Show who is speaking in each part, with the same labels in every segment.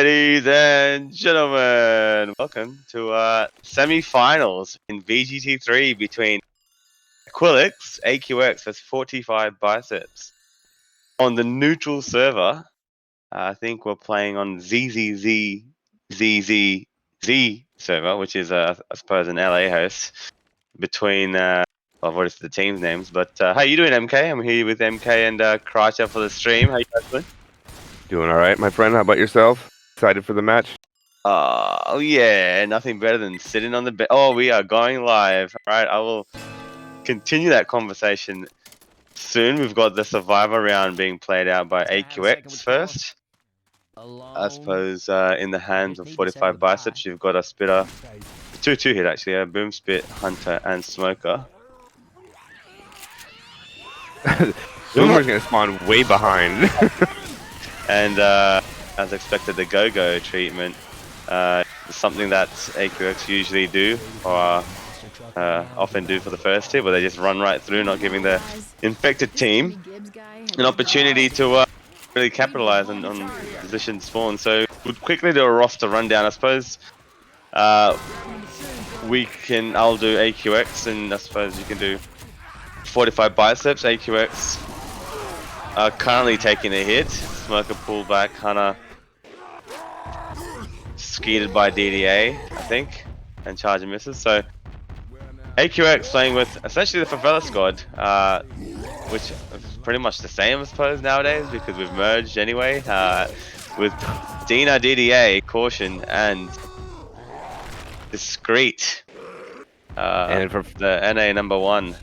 Speaker 1: Ladies and gentlemen, welcome to semi-finals in VGT 3 between Aquilax, AQX vs 45 Biceps. On the neutral server, I think we're playing on ZZZ server, which is, I suppose, an LA host between, what is the team's names? But how you doing, MK? I'm here with MK and Kreischer for the stream. How you guys doing?
Speaker 2: Doing all right, my friend. How about yourself? Excited for the match?
Speaker 1: Oh yeah, nothing better than sitting on the bed. Oh, we are going live. All right, I will continue that conversation soon. We've got the Survivor round being played out by AQX first. I suppose in the hands of 45 Biceps, you've got a spitter, 2-2 hit actually, a boom spit, hunter, and smoker.
Speaker 2: Boomer's gonna spawn way behind.
Speaker 1: And as expected, the go-go treatment is something that AQX usually do, or often do for the first hit, where they just run right through, not giving the infected team an opportunity to really capitalize on position spawn. So we'll quickly do a roster rundown. I suppose I'll do AQX, and I suppose you can do 45 Biceps. AQX are currently taking a hit. Smoker pullback, Hunter skeeted by DDA, I think, and charger misses. So AQX playing with essentially the Favela squad, which is pretty much the same, I suppose, nowadays, because we've merged anyway, with Dina, DDA, Caution, and Discreet,
Speaker 2: And for
Speaker 1: the NA #1.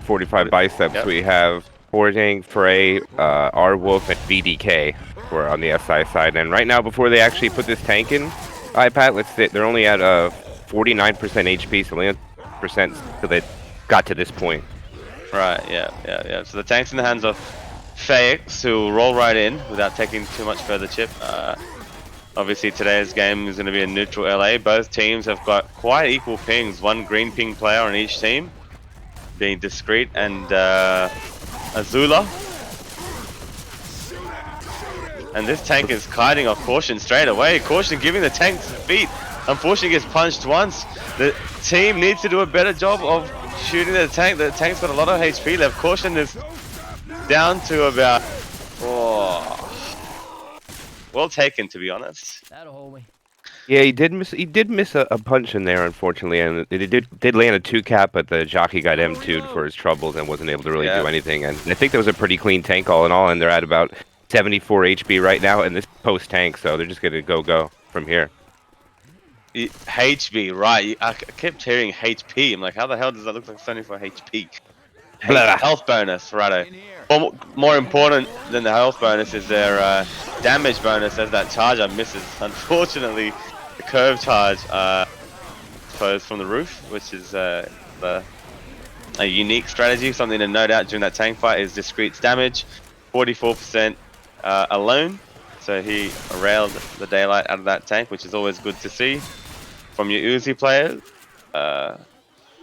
Speaker 2: 45 Biceps,
Speaker 1: Yep.
Speaker 2: we have Forting, Frey, R-Wolf, and VDK for on the SI side. And right now, before they actually put this tank in, iPad, they're only at 49% HP, so only 1% till they got to this point.
Speaker 1: Right, yeah. So the tank's in the hands of Faix, who will roll right in without taking too much further chip. Obviously, today's game is going to be in neutral LA. Both teams have got quite equal pings. One green ping player on each team, being Discreet and Azula. And this tank is kiting off Caution straight away. Caution giving the tank feet. Unfortunately, gets punched once. The team needs to do a better job of shooting the tank. The tank's got a lot of HP left. Caution is down to about... well taken, to be honest.
Speaker 2: Yeah, he did miss a punch in there, unfortunately, and it did land a 2-cap, but the jockey got M2'd for his troubles and wasn't able to really do anything. And I think that was a pretty clean tank all in all, and they're at about 74 HP right now in this post tank, so they're just gonna go from here.
Speaker 1: HB, right? I kept hearing HP. I'm like, how the hell does that look like 74 HP? Health bonus, righto. More important than the health bonus is their damage bonus, as that charger misses. Unfortunately, the curve charge goes from the roof, which is a unique strategy. Something to note out during that tank fight is Discreet's damage, 44% alone. So he railed the daylight out of that tank, which is always good to see from your Uzi players. I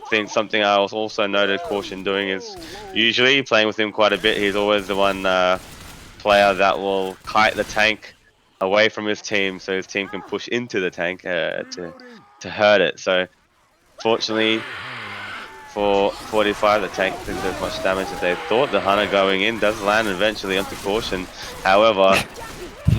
Speaker 1: think something I also noted Caution doing is usually playing with him quite a bit. He's always the one player that will kite the tank away from his team, so his team can push into the tank to hurt it. So fortunately for 45, the tank didn't do as much damage as they thought. The Hunter going in does land eventually onto Caution. However,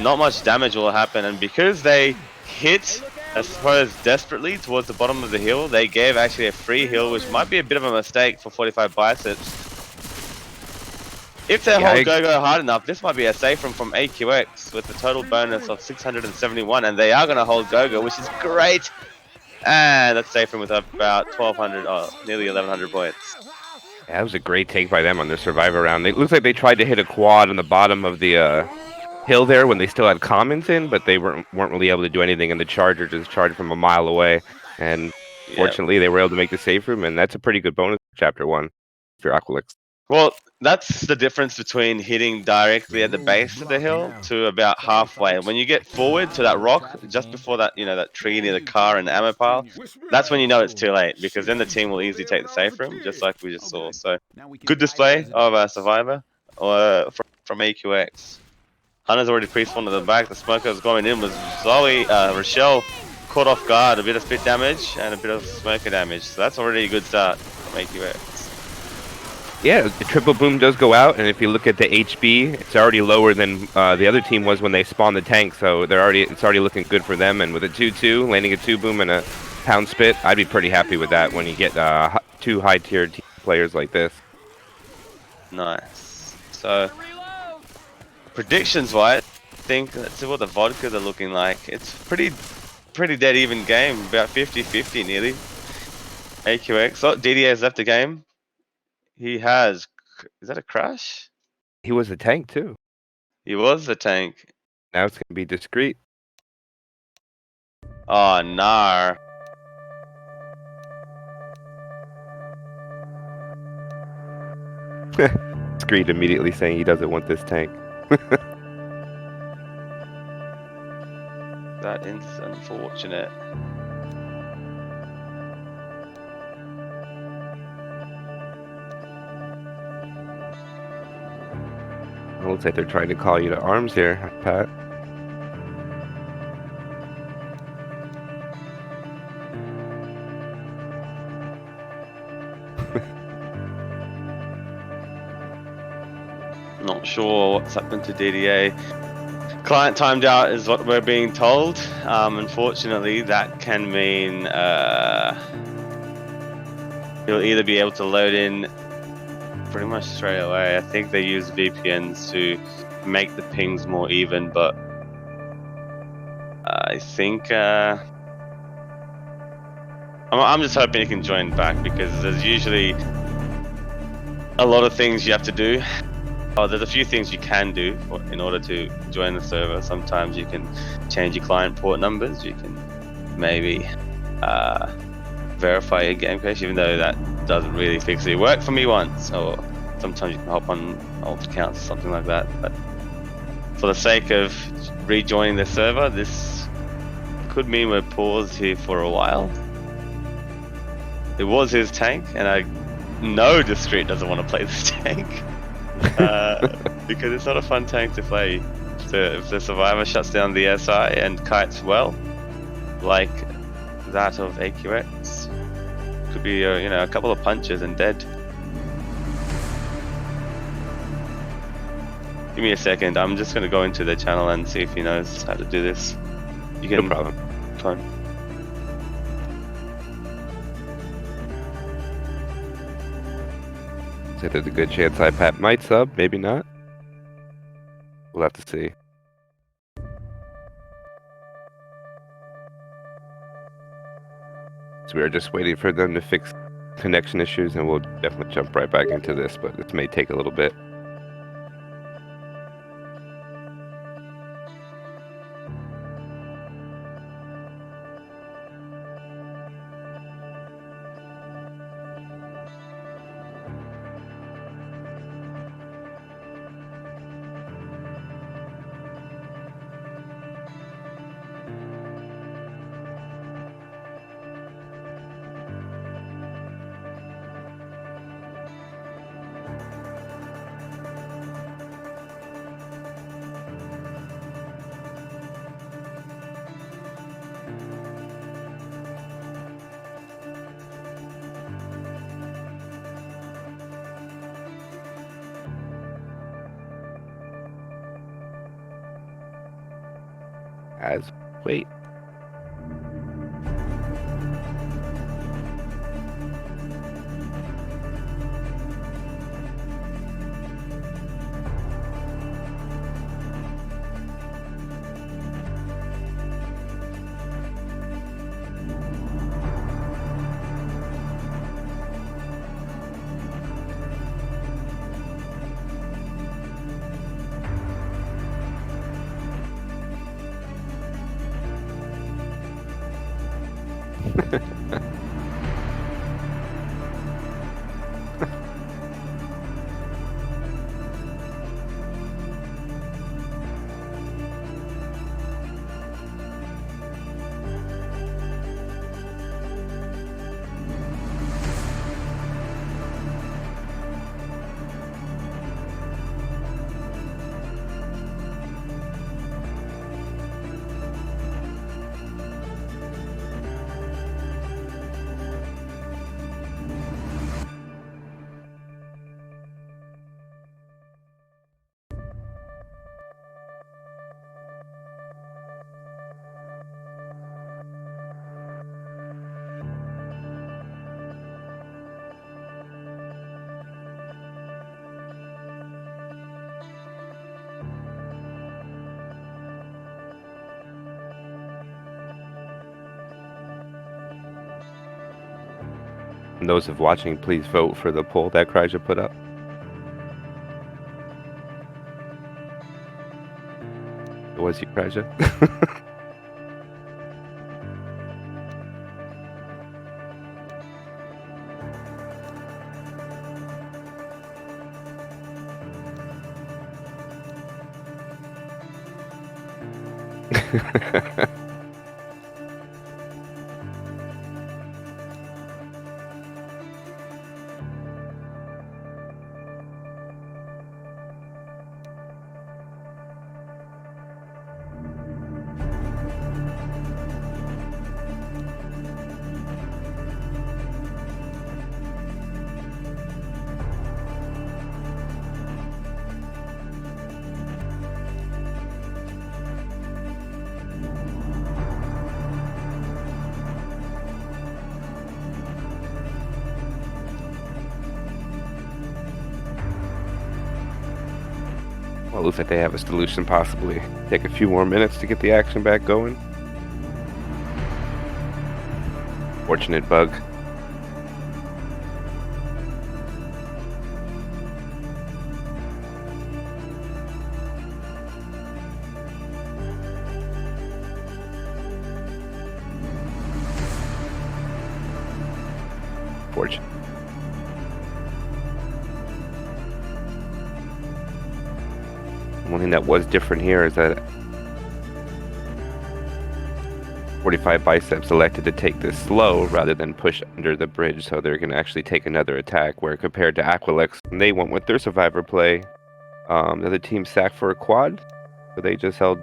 Speaker 1: not much damage will happen, and because they hit, I suppose, desperately towards the bottom of the hill, they gave actually a free hill, which might be a bit of a mistake for 45 Biceps. If they hold go-go hard enough, this might be a safe from AQX with a total bonus of 671, and they are going to hold go-go, which is great. And that's safe with about 1,200, nearly 1,100 points.
Speaker 2: Yeah, that was a great take by them on their Survivor round. It looks like they tried to hit a quad on the bottom of the hill there when they still had commons in, but they weren't really able to do anything, and the charger just charged from a mile away. And fortunately, they were able to make the safe room, and that's a pretty good bonus for Chapter 1 for Aquilax.
Speaker 1: Well, that's the difference between hitting directly at the base of the hill to about halfway. When you get forward to that rock, just before that, that tree near the car and the ammo pile, that's when you know it's too late, because then the team will easily take the safe room, just like we just saw. So, good display of a Survivor from AQX. Hunter's already pre-spawned at the back. The smoker's going in with Zoe. Rochelle caught off guard. A bit of spit damage and a bit of smoker damage. So that's already a good start. Make you it.
Speaker 2: Yeah, the triple boom does go out, and if you look at the HB, it's already lower than the other team was when they spawned the tank. So it's already looking good for them. And with a 2-2, landing a 2 boom and a pound spit, I'd be pretty happy with that when you get 2 high-tier players like this.
Speaker 1: Nice. So predictions-wise, I think let's see what the vodkas are looking like. It's pretty dead even game, about 50-50 nearly. AQX. Oh, DDA has left the game. He has. Is that a crash?
Speaker 2: He was a tank too.
Speaker 1: He was the tank.
Speaker 2: Now it's gonna be discreet.
Speaker 1: Oh, nah.
Speaker 2: Discreet immediately saying he doesn't want this tank.
Speaker 1: That is unfortunate.
Speaker 2: It looks like they're trying to call you to arms here, Pat.
Speaker 1: Not sure what's happened to DDA. Client timed out is what we're being told. Unfortunately, that can mean he'll either be able to load in pretty much straight away. I think they use VPNs to make the pings more even, but I think I'm just hoping he can join back, because there's usually a lot of things you have to do. Oh, there's a few things you can do in order to join the server. Sometimes you can change your client port numbers. You can maybe verify your game cache, even though that doesn't really fix it. It worked for me once, or sometimes you can hop on alt accounts or something like that. But for the sake of rejoining the server, this could mean we're paused here for a while. It was his tank, and I know Discreet doesn't want to play this tank. Because it's not a fun tank to play. So if the survivor shuts down the SI and kites well, like that of AQX, could be a couple of punches and dead. Give me a second. I'm just gonna go into the channel and see if he knows how to do this. You can.
Speaker 2: No problem.
Speaker 1: Fine.
Speaker 2: So there's a good chance iPad might sub, maybe not. We'll have to see. So we are just waiting for them to fix connection issues, and we'll definitely jump right back into this, but this may take a little bit. Wait. And those of watching, please vote for the poll that Kryja put up. It was you, Kryja. Well, it looks like they have a solution, possibly. Take a few more minutes to get the action back going. Fortunate bug. Fortunate. One thing that was different here is that 45 Biceps elected to take this slow rather than push under the bridge, so they're going to actually take another attack, where compared to Aquilax, they went with their survivor play. The other team sacked for a quad, so they just held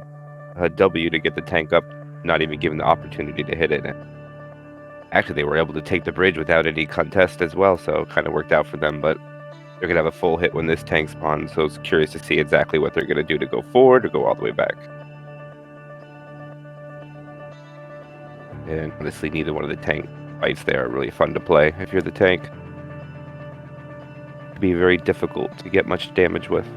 Speaker 2: a W to get the tank up, not even given the opportunity to hit it. Actually, they were able to take the bridge without any contest as well, so it kind of worked out for them, but they're going to have a full hit when this tank spawns, so it's curious to see exactly what they're going to do to go forward or go all the way back. And honestly, neither one of the tank fights there are really fun to play if you're the tank. It'd be very difficult to get much damage with.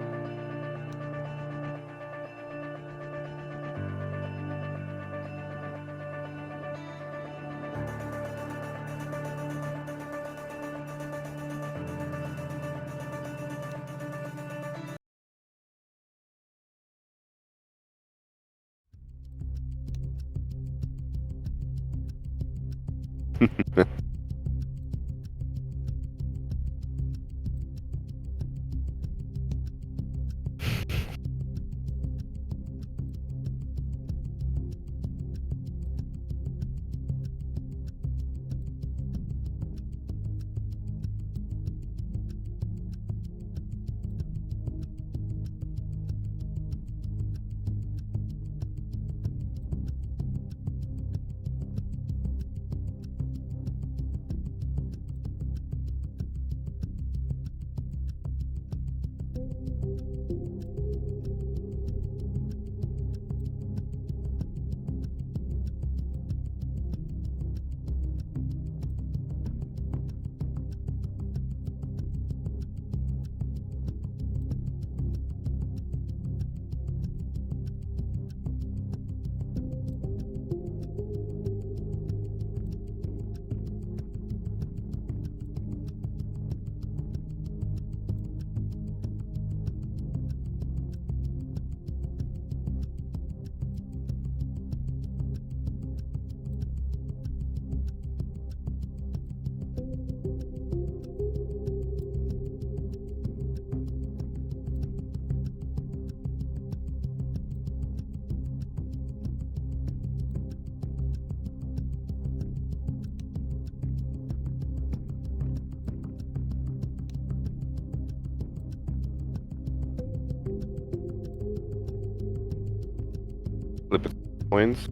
Speaker 2: Flip it coins.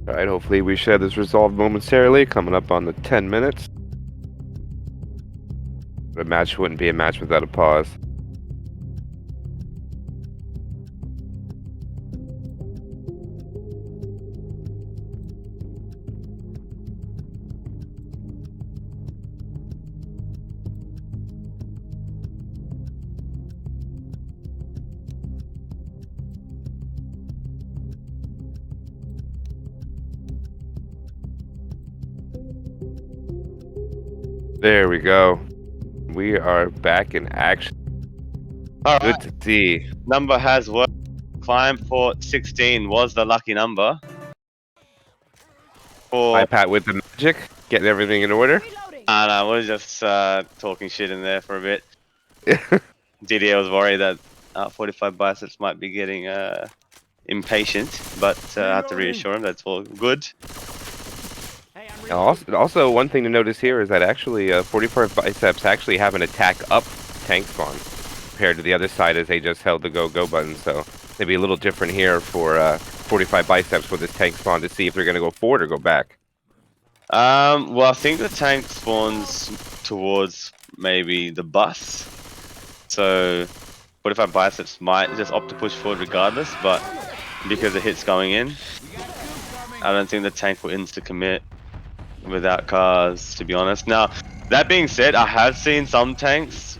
Speaker 2: Alright, hopefully we should have this resolved momentarily, coming up on the 10 minutes. But a match wouldn't be a match without a pause. There we go. We are back in action.
Speaker 1: All
Speaker 2: Good
Speaker 1: right,
Speaker 2: to see.
Speaker 1: number has worked. Climb for 16 was the lucky number. For
Speaker 2: Pat with the magic, getting everything in order.
Speaker 1: I don't know, we're just talking shit in there for a bit. DDA was worried that 45 biceps might be getting impatient, but I have to reassure him that's all good.
Speaker 2: Also, one thing to notice here is that actually 44 biceps actually have an attack up tank spawn compared to the other side as they just held the go button. So maybe a little different here for 45 biceps with this tank spawn to see if they're going to go forward or go back.
Speaker 1: Well, I think the tank spawns towards maybe the bus. So 45 biceps might just opt to push forward regardless, but because the hit's going in, I don't think the tank will insta-commit without cars, to be honest. Now, that being said, I have seen some tanks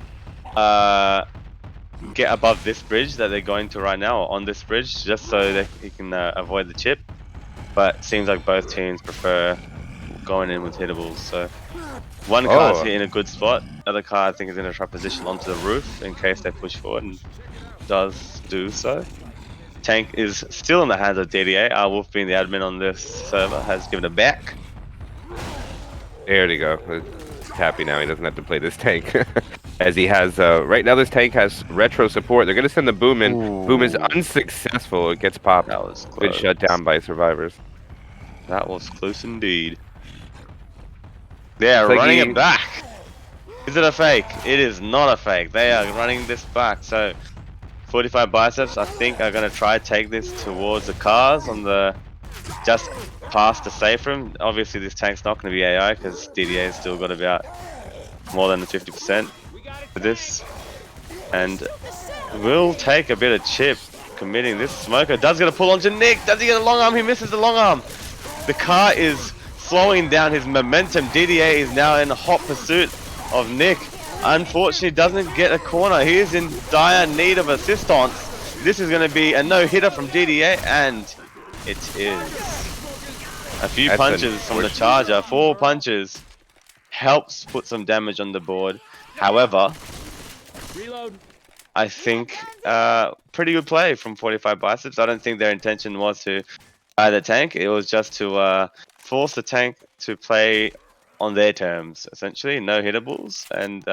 Speaker 1: get above this bridge that they're going to right now, on this bridge, just so that he can avoid the chip. But seems like both teams prefer going in with hittables. So one car's in a good spot, other car I think is in a trap position onto the roof in case they push forward, and does do so. Tank is still in the hands of DDA. Wolf, being the admin on this server, has given it back.
Speaker 2: There we go. He's happy now. He doesn't have to play this tank. As he has, right now this tank has retro support. They're going to send the boom in. Ooh. Boom is unsuccessful. It gets popped.
Speaker 1: That was close.
Speaker 2: Good shut down by survivors.
Speaker 1: That was close indeed. They're running it back. Is it a fake? It is not a fake. They are running this back. So 45 biceps, I think, are going to try to take this towards the cars on the just past the safe room. Obviously, this tank's not going to be AI because DDA has still got about more than 50% for this. And will take a bit of chip committing this. Smoker does get a pull onto Nick. Does he get a long arm? He misses the long arm. The car is slowing down his momentum. DDA is now in hot pursuit of Nick. Unfortunately, doesn't get a corner. He is in dire need of assistance. This is going to be a no-hitter from DDA, and it is. A few punches from the charger. 4 punches helps put some damage on the board. However, I think pretty good play from 45 biceps. I don't think their intention was to the tank. It was just to force the tank to play on their terms, essentially. No hittables, and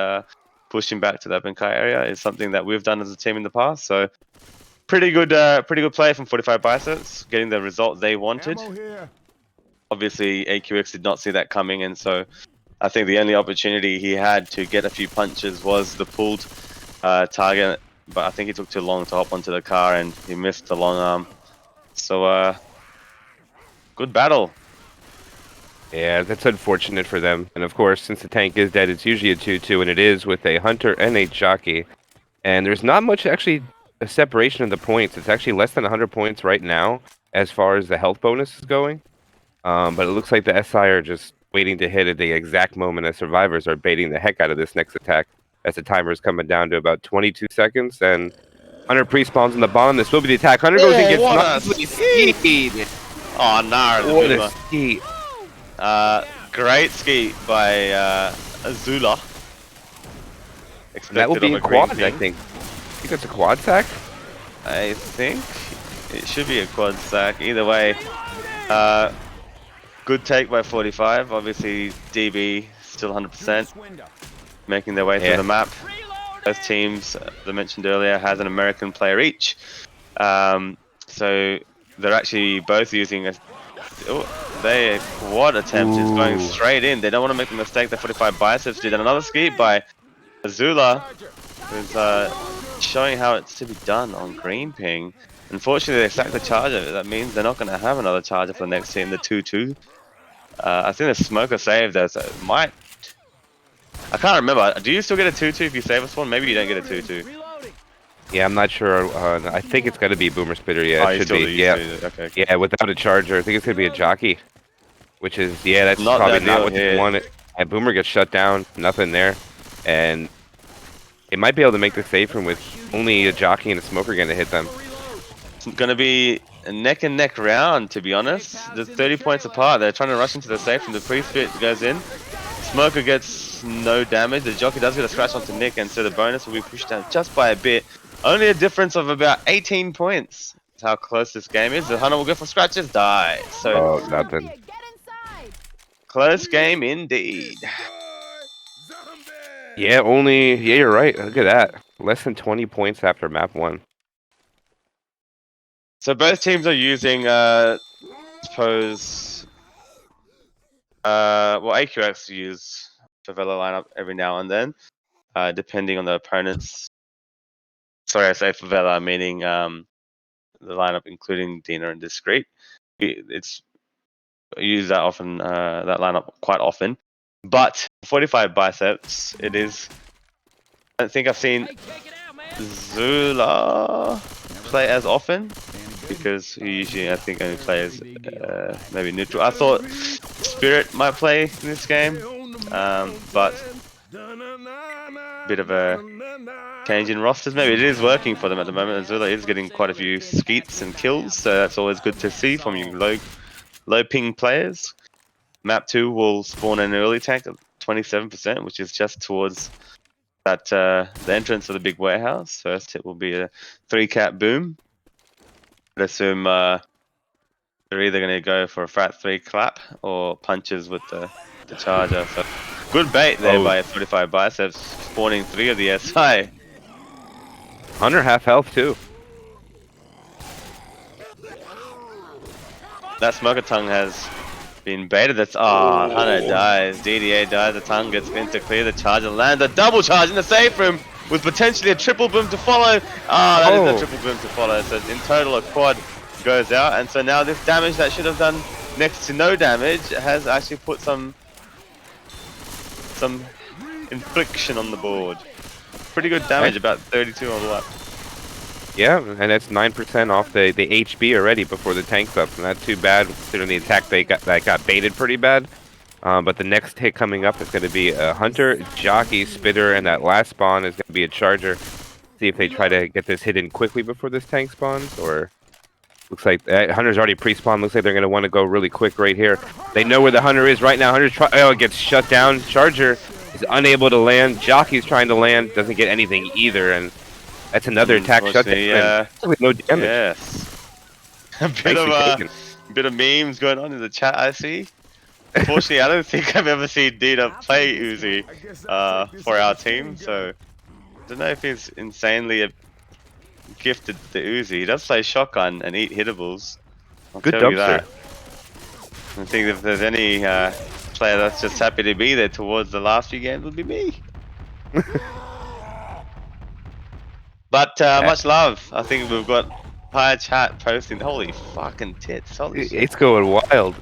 Speaker 1: pushing back to the open car area is something that we've done as a team in the past. So pretty good play from 45 biceps, getting the result they wanted. Obviously, AQX did not see that coming, and so I think the only opportunity he had to get a few punches was the pulled target, but I think he took too long to hop onto the car and he missed the long arm. So good battle.
Speaker 2: Yeah, that's unfortunate for them. And of course, since the tank is dead, it's usually a 2-2, and it is with a hunter and a jockey. And there's not much actually a separation of the points. It's actually less than 100 points right now as far as the health bonus is going. But it looks like the SI are just waiting to hit at the exact moment as survivors are baiting the heck out of this next attack as the timer is coming down to about 22 seconds. And Hunter pre-spawns in the bottom. This will be the attack. Hunter goes and gets nicely skied.
Speaker 1: Oh no,
Speaker 2: what a ski.
Speaker 1: Great ski by Azula.
Speaker 2: That will be a quad, I think. I think it's a quad sack?
Speaker 1: I think it should be a quad sack. Either way, good take by 45. Obviously, DB still 100%, making their way through the map. Both teams, as I mentioned earlier, has an American player each. So they're actually both using a their quad attempt is going straight in. They don't want to make the mistake that 45 biceps did. And another ski by Azula, who's showing how it's to be done on green ping. Unfortunately, they sacked the charger. That means they're not going to have another charger for the next team, the 2-2. I think the smoker saved there, so it might. I can't remember. Do you still get a 2-2 if you save a spawn? Maybe you don't get a 2-2.
Speaker 2: Yeah, I'm not sure. I think it's got to be Boomer Spitter. Yeah, it should be. Yeah,
Speaker 1: okay.
Speaker 2: Yeah, without a charger, I think it's gonna be a jockey, which is that's probably not what they wanted. And Boomer gets shut down, nothing there, and it might be able to make the safe room with only a jockey and a smoker going to hit them.
Speaker 1: It's gonna be a neck and neck round, to be honest. They're 30 points apart. They're trying to rush into the safe room. The pre-spit goes in. Smoker gets no damage. The jockey does get a scratch onto Nick, and so the bonus will be pushed down just by a bit. Only a difference of about 18 points. That's how close this game is. The hunter will go for scratches, die. So
Speaker 2: nothing.
Speaker 1: close game indeed.
Speaker 2: Yeah, you're right. Look at that. Less than 20 points after map 1.
Speaker 1: So both teams are using, suppose, well, Aquilax use favela lineup every now and then, depending on the opponent's. Sorry, I say favela, meaning the lineup including Dina and Discreet. It's used that often, that lineup quite often. But 45 biceps, it is. I don't think I've seen Zula play as often, because he usually, I think, only plays maybe neutral. I thought Spirit might play in this game, but bit of a change in rosters. Maybe it is working for them at the moment. Zula is getting quite a few skeets and kills, so that's always good to see from you low ping players. Map 2 will spawn an early tank of 27%, which is just towards that the entrance of the big warehouse. First hit will be a 3-cap boom. I'd assume they're either going to go for a frat 3 clap or punches with the charger. So good bait there by 45 biceps, spawning 3 of the SI.
Speaker 2: Hunter half health too.
Speaker 1: That smoker tongue has been baited. That's Hunter dies. DDA dies. The tongue gets in to clear the charger. Lands a double charge in the safe room with potentially a triple boom to follow. That is a triple boom to follow. So in total, a quad goes out, and so now this damage that should have done next to no damage has actually put some infliction on the board. Pretty good damage, about 32 on the lap.
Speaker 2: Yeah, and that's 9% off the HB already before the tank's up. Not too bad considering the attack that got baited pretty bad. But the next hit coming up is going to be a Hunter, Jockey, Spitter, and that last spawn is going to be a Charger. See if they try to get this hit in quickly before this tank spawns, or looks like Hunter's already pre-spawned. Looks like they're going to want to go really quick right here. They know where the Hunter is right now. Hunter's it gets shut down. Charger is unable to land. Jockey's trying to land, doesn't get anything either, and that's another attack shutdown with no damage.
Speaker 1: Yes. A bit of memes going on in the chat, I see. Unfortunately, I don't think I've ever seen Dina play Uzi for our team, so I don't know if he's insanely gifted the Uzi. He does play shotgun and eat hittables.
Speaker 2: Good dumpster.
Speaker 1: I think if there's any player that's just happy to be there towards the last few games, would be me. But much love. I think we've got higher chat posting. Holy fucking tits! Holy shit.
Speaker 2: It's going wild.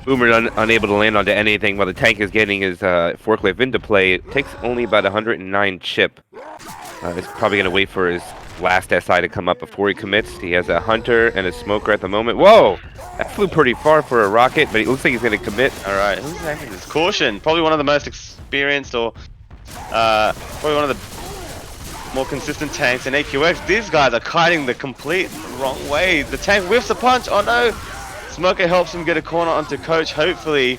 Speaker 2: Boomer unable to land onto anything while the tank is getting his forklift into play. It takes only about 109 chip. He's probably going to wait for his last SI to come up before he commits. He has a Hunter and a Smoker at the moment. Whoa! That flew pretty far for a rocket, but it looks like he's going to commit.
Speaker 1: Alright, who's taking this? Caution! Probably one of the most experienced, or probably one of the more consistent tanks in AQX. These guys are kiting the complete wrong way. The tank whiffs a punch. Oh no! Smoker helps him get a corner onto Coach. Hopefully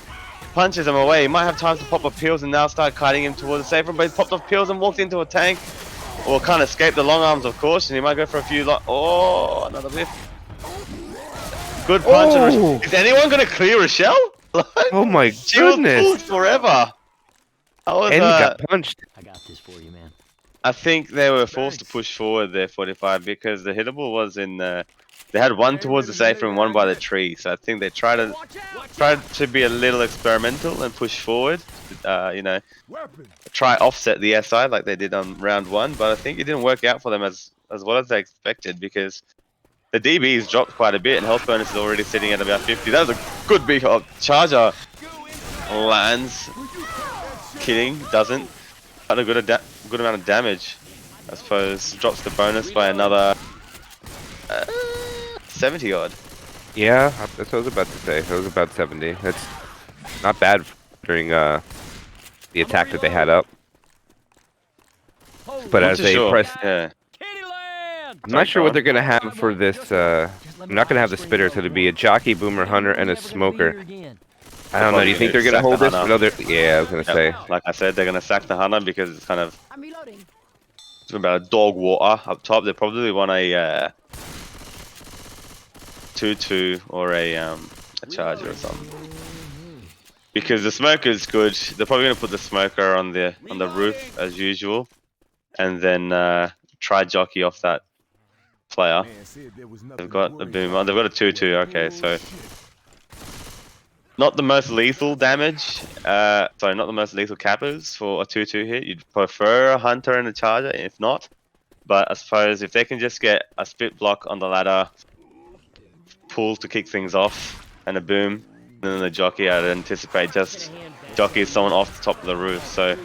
Speaker 1: punches him away. He might have time to pop up pills and now start kiting him towards the safe room, but he's popped off pills and walked into a tank. Or can't escape the long arms, of course, and he might go for a few. Another whiff. Good punch. And is anyone going to clear Rochelle?
Speaker 2: Oh my goodness!
Speaker 1: Forever.
Speaker 2: And he got punched.
Speaker 3: I got this for you, man.
Speaker 1: I think they were forced to push forward there, 45, because the hittable was in the. They had one towards the safe room, one by the tree. So I think they tried to be a little experimental and push forward. You know, try offset the SI like they did on round 1. But I think it didn't work out for them as well as they expected, because the DBs dropped quite a bit and health bonus is already sitting at about 50. That was a good big Charger lands. Kidding, doesn't. Had a good amount of damage. I suppose drops the bonus by another 70 odd.
Speaker 2: Yeah, that's what I was about to say. It was about 70. That's not bad during the attack that they had up. But as they press, I'm not sure what they're gonna have for this. I'm not gonna have the Spitter, so it'll be a Jockey, Boomer, Hunter, and a Smoker. I don't know. Do you think they're gonna hold this? No, yeah, I was gonna say.
Speaker 1: Like I said, they're gonna sack the Hunter because it's kind of about a dog water up top. They probably want a 2-2 or a charger or something. Because the smoker is good. They're probably gonna put the smoker on the roof as usual, and then try jockey off that player. They've got a boomer. They've got a 2-2. Okay, so. Not the most lethal damage, sorry, not the most lethal cappers for a 2-2 hit. You'd prefer a Hunter and a Charger, if not. But I suppose if they can just get a split block on the ladder, pull to kick things off, and a boom, and then the jockey, I'd anticipate just jockey someone off the top of the roof. So,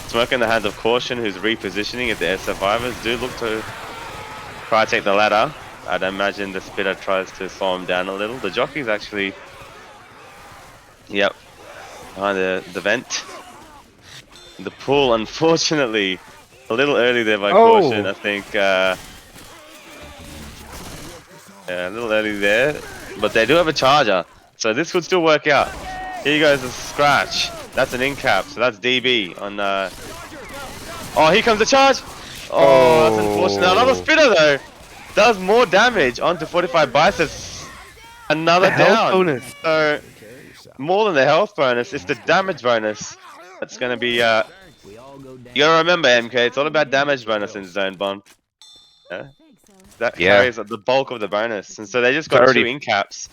Speaker 1: Smoke in the hands of Caution, who's repositioning if the survivors do look to try to take the ladder. I'd imagine the spitter tries to slow him down a little. The jockey's actually... Yep, behind the vent. The pull, unfortunately, a little early there by Caution, I think. Yeah, a little early there, but they do have a charger, so this could still work out. Here goes a scratch. That's an in cap, so that's DB on. Oh, here comes the charge. Oh, that's unfortunate. Another spitter though does more damage onto 45 Biceps. Another down.
Speaker 2: Bonus.
Speaker 1: So. More than the health bonus, it's the damage bonus. That's gonna be you gotta remember, MK, it's all about damage bonus in Zone Bomb. Yeah? That carries the bulk of the bonus. And so they just got 2 in caps.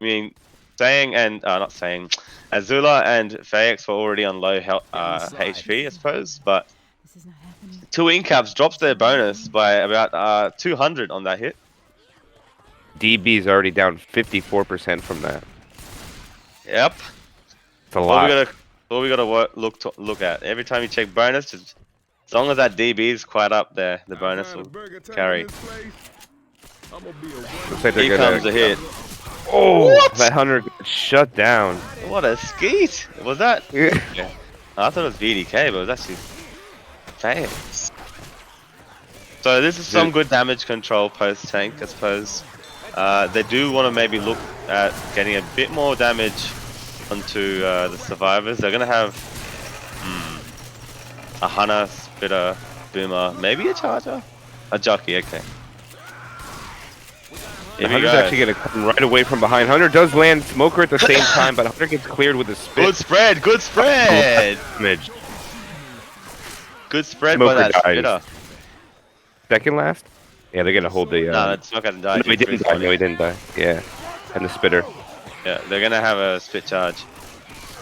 Speaker 1: I mean, Saying and not Saying, Azula and Fayex were already on low health, HP, I suppose, but 2 in caps drops their bonus by about 200 on that hit.
Speaker 2: DB's already down 54% from that.
Speaker 1: Yep.
Speaker 2: It's a lot.
Speaker 1: All we gotta look at. Every time you check bonus, just as long as that DB is quite up there, the bonus will carry.
Speaker 2: Looks like
Speaker 1: Here comes a hit.
Speaker 2: Oh, what? That Hunter got shut down.
Speaker 1: What a skeet! Was that?
Speaker 2: Yeah.
Speaker 1: I thought it was VDK, but it was actually Fayex. So this is some good damage control post tank, I suppose. They do want to maybe look at getting a bit more damage onto the survivors. They're going to have a Hunter, Spitter, Boomer, maybe a Charger? A Jockey, okay.
Speaker 2: Hunter's actually going to come right away from behind. Hunter does land Smoker at the same time, but Hunter gets cleared with a spit.
Speaker 1: Good spread, good spread! Good spread by that Spitter.
Speaker 2: Second last? Yeah, they're gonna hold the.
Speaker 1: No, Smoke hasn't died.
Speaker 2: No, he didn't die. No, he didn't die. Yeah, and the spitter.
Speaker 1: Yeah, they're gonna have a spit charge.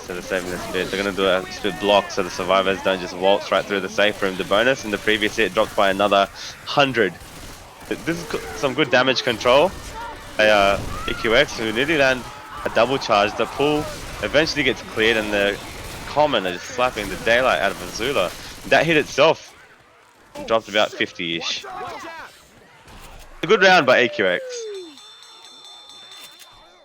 Speaker 1: So they're saving the spit. They're gonna do a spit block so the survivors don't just waltz right through the safe room. The bonus in the previous hit dropped by another 100. This is some good damage control. EQX who nearly land a double charge. The pull eventually gets cleared, and the common are just slapping the daylight out of Azula. That hit itself dropped about 50-ish. A good round by AQX.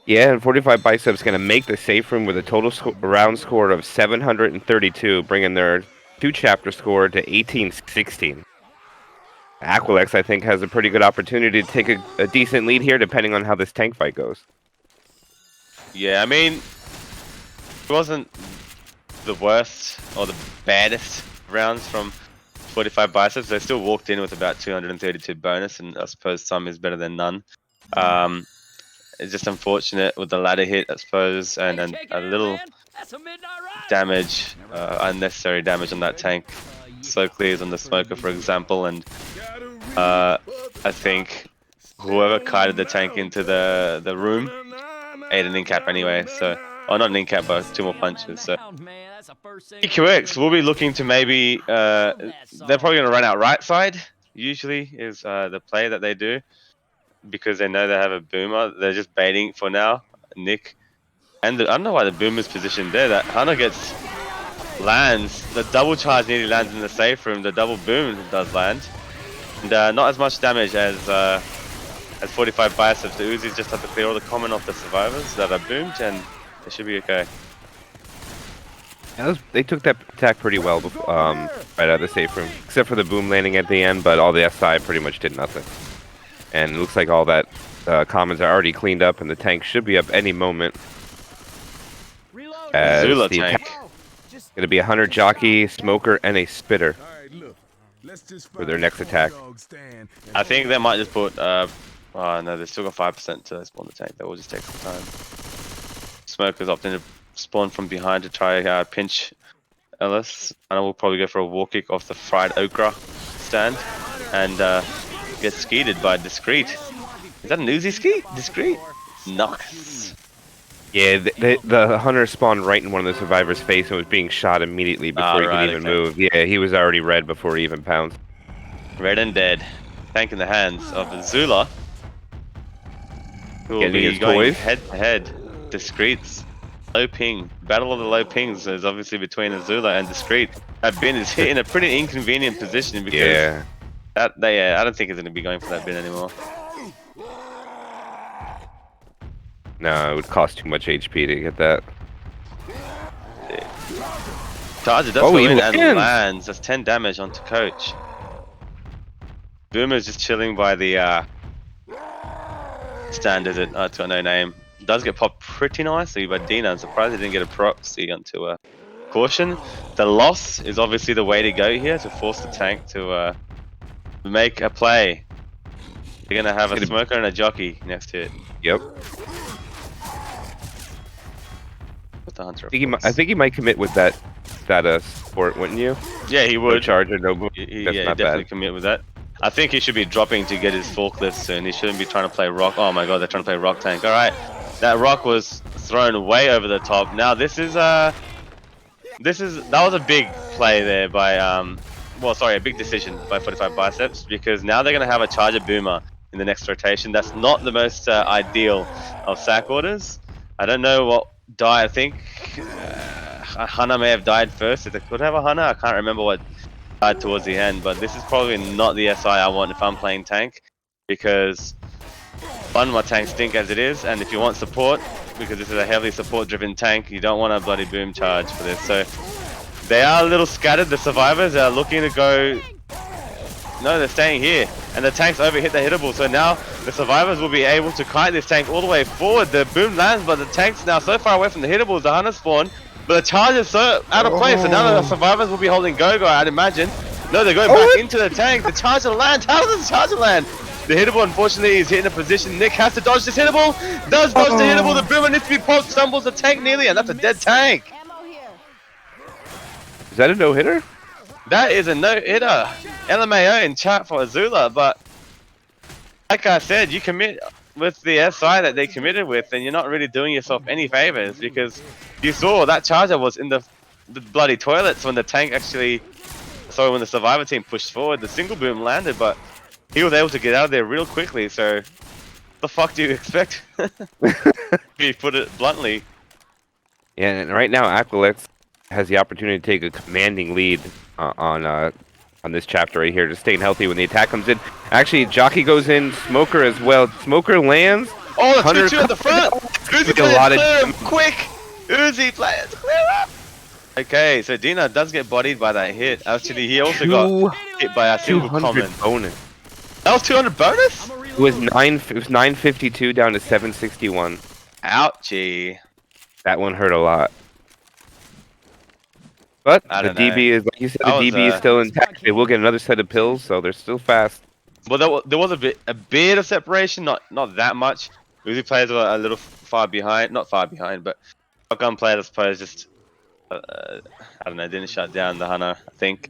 Speaker 2: Yeah, and 45 Biceps going to make the safe room with a total round score of 732, bringing their 2-chapter score to 1816. Aquilax, I think, has a pretty good opportunity to take a decent lead here, depending on how this tank fight goes.
Speaker 1: Yeah, I mean, it wasn't the worst or the baddest rounds from 45 Biceps. They still walked in with about 232 bonus, and I suppose some is better than none. It's just unfortunate with the ladder hit, I suppose, and a little damage, unnecessary damage on that tank. So clears on the smoker, for example, and I think whoever kited the tank into the room ate an in-cap anyway, so... Oh, not an in-cap, but 2 more punches, so... EQX will be looking to maybe... they're probably going to run out right side, usually, is the play that they do. Because they know they have a boomer. They're just baiting for now, Nick. And I don't know why the boomer's positioned there. That Hunter lands. The double charge nearly lands in the safe room. The double boom does land. And not as much damage as 45 Biceps. The Uzis just have to clear all the common off the survivors that are boomed, and they should be okay.
Speaker 2: Yeah, they took that attack pretty well right out of the safe room. Except for the boom landing at the end, but all the SI pretty much did nothing. And it looks like all that commons are already cleaned up, and the tank should be up any moment. As
Speaker 1: Zula
Speaker 2: the
Speaker 1: tank.
Speaker 2: attack going to be a hunter, jockey, smoker, and a spitter for their next attack.
Speaker 1: I think they might just put. Oh no, they still got 5% to spawn the tank. That will just take some time. Smokers opting to spawn from behind to try pinch Ellis, and I will probably go for a wall kick off the fried okra stand and get skeeted by Discreet. Is that an Uzi ski? Discreet? Nice.
Speaker 2: Yeah, the hunter spawned right in one of the survivors' face and was being shot immediately before he could even move. Yeah, he was already red before he even pounced.
Speaker 1: Red and dead. Tank in the hands of Zula, who will be going head to head. Discreet's low ping. Battle of the low pings is obviously between Azula and Discreet. That bin is hit in a pretty inconvenient position because I don't think it's going to be going for that bin anymore.
Speaker 2: No, it would cost too much HP to get that.
Speaker 1: Charger does go in and lands. That's 10 damage onto Coach. Boomer's just chilling by the stand, is it? To a no name. Does get popped pretty nicely by Dina. I'm surprised he didn't get a proxy onto a caution. The loss is obviously the way to go here to force the tank to make a play. You're gonna have a smoker and a jockey next to it.
Speaker 2: Yep.
Speaker 1: With the hunter.
Speaker 2: I think he might commit with that support, wouldn't you?
Speaker 1: Yeah, he would.
Speaker 2: No charger, no boom.
Speaker 1: Yeah, definitely commit with that. I think he should be dropping to get his forklift soon. He shouldn't be trying to play rock. Oh my god, they're trying to play rock tank. All right, that rock was thrown way over the top. Now that was a big play there by a big decision by 45 Biceps, because now they're gonna have a charger boomer in the next rotation. That's not the most ideal of sack orders. I don't know what die. I think Hana may have died first. If they could have a Hana, I can't remember what died towards the end. But this is probably not the SI I want if I'm playing tank, because one, my tanks stink as it is, and if you want support, because this is a heavily support-driven tank, you don't want a bloody boom charge for this. So they are a little scattered. The survivors are looking to go. No, they're staying here, and the tanks overhit the hittable. So now the survivors will be able to kite this tank all the way forward. The boom lands, but the tank's now so far away from the hittables. The hunter spawn, but the charge is so out of place. So now the survivors will be holding go-go, I'd imagine. No, they're going back into the tank. The charger lands. How does the charger land? The hittable, unfortunately, is hitting a position. Nick has to dodge this hittable. Does dodge the hittable. The boomer needs to be popped. Stumbles the tank nearly, and that's a dead tank.
Speaker 2: Is that a no-hitter?
Speaker 1: That is a no-hitter. LMAO in chat for Azula, but like I said, you commit with the SI that they committed with, and you're not really doing yourself any favors, because you saw that charger was in the bloody toilets when the tank actually, when the survivor team pushed forward. The single boom landed, but he was able to get out of there real quickly. So, what the fuck do you expect? If you put it bluntly.
Speaker 2: Yeah, and right now Aquilax has the opportunity to take a commanding lead on this chapter right here, just staying healthy when the attack comes in. Actually, jockey goes in, smoker as well. Smoker lands.
Speaker 1: Oh, the 2-2 at the front. Uzi players clear him quick. Uzi players clear up. Okay, so Dina does get bodied by that hit. Actually, he also got hit by a single common
Speaker 2: bonus.
Speaker 1: That was 200 bonus?
Speaker 2: It was 952 down to 761.
Speaker 1: Ouchie.
Speaker 2: That one hurt a lot. But the DB is, like you said, the DB is still intact. They will get another set of pills, so they're still fast.
Speaker 1: Well, there was a bit of separation, not that much. Uzi players were a little far behind, not far behind, but shotgun players, I suppose, just I don't know, didn't shut down the hunter. I think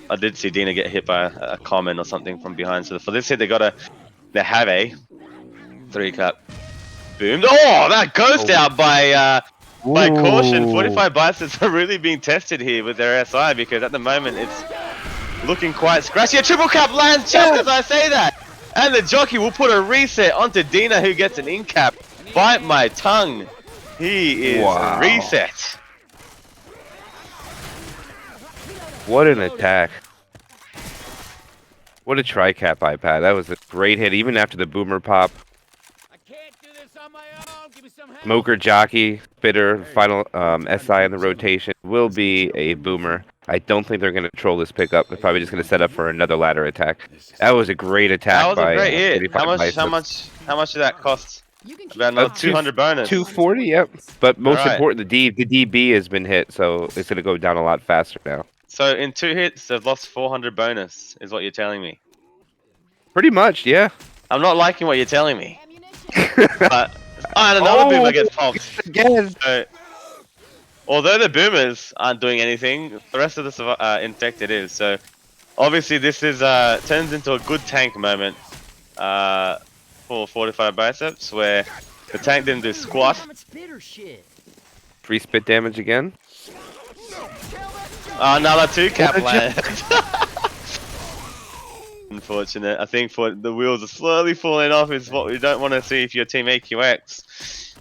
Speaker 1: I did see Dina get hit by a common or something from behind. So for this hit, they have a 3-cap boom. Oh, that ghost out by caution. 45 Biceps are really being tested here with their SI, because at the moment it's looking quite scratchy. A triple cap lands just as I say that. And the jockey will put a reset onto Dina, who gets an in-cap. Bite my tongue. He is reset.
Speaker 2: What an attack. What a tri-cap iPad. That was a great hit, even after the boomer pop. Smoker, jockey, spitter, final SI in the rotation will be a boomer. I don't think they're going to troll this pickup. They're probably just going to set up for another ladder attack. That was a great attack.
Speaker 1: That was a great hit. How much did that cost About another 200 bonus.
Speaker 2: 240, yep. But most
Speaker 1: Alright.
Speaker 2: important, the DB has been hit, so it's gonna go down a lot faster now.
Speaker 1: So in 2 hits, they've lost 400 bonus, is what you're telling me.
Speaker 2: Pretty much, yeah.
Speaker 1: I'm not liking what you're telling me. But and another boomer gets popped
Speaker 2: again.
Speaker 1: So, although the boomers aren't doing anything, the rest of the infected is. So obviously this is turns into a good tank moment for 45 biceps, where the tank didn't do squat.
Speaker 2: Free spit damage again.
Speaker 1: Another 2 cap land. Unfortunate. I think for the wheels are slowly falling off is what we don't want to see if you're team AQX.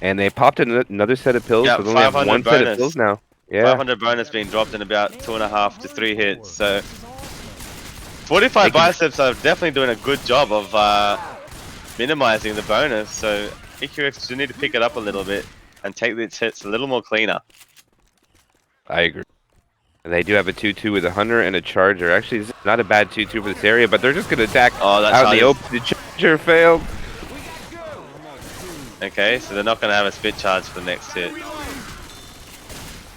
Speaker 2: And they popped another set of pills.
Speaker 1: Yep,
Speaker 2: With only have
Speaker 1: 500
Speaker 2: one set of pills now. Yeah.
Speaker 1: 500 bonus being dropped in about 2.5 to 3 hits. So 45 biceps are definitely doing a good job of minimizing the bonus. So AQX do need to pick it up a little bit and take these hits a little more cleaner.
Speaker 2: I agree. And they do have a 2-2 with a hunter and a charger. Actually, it's not a bad 2-2 for this area, but they're just going to attack out in the open. The charger failed.
Speaker 1: Okay, so they're not going to have a spit charge for the next hit.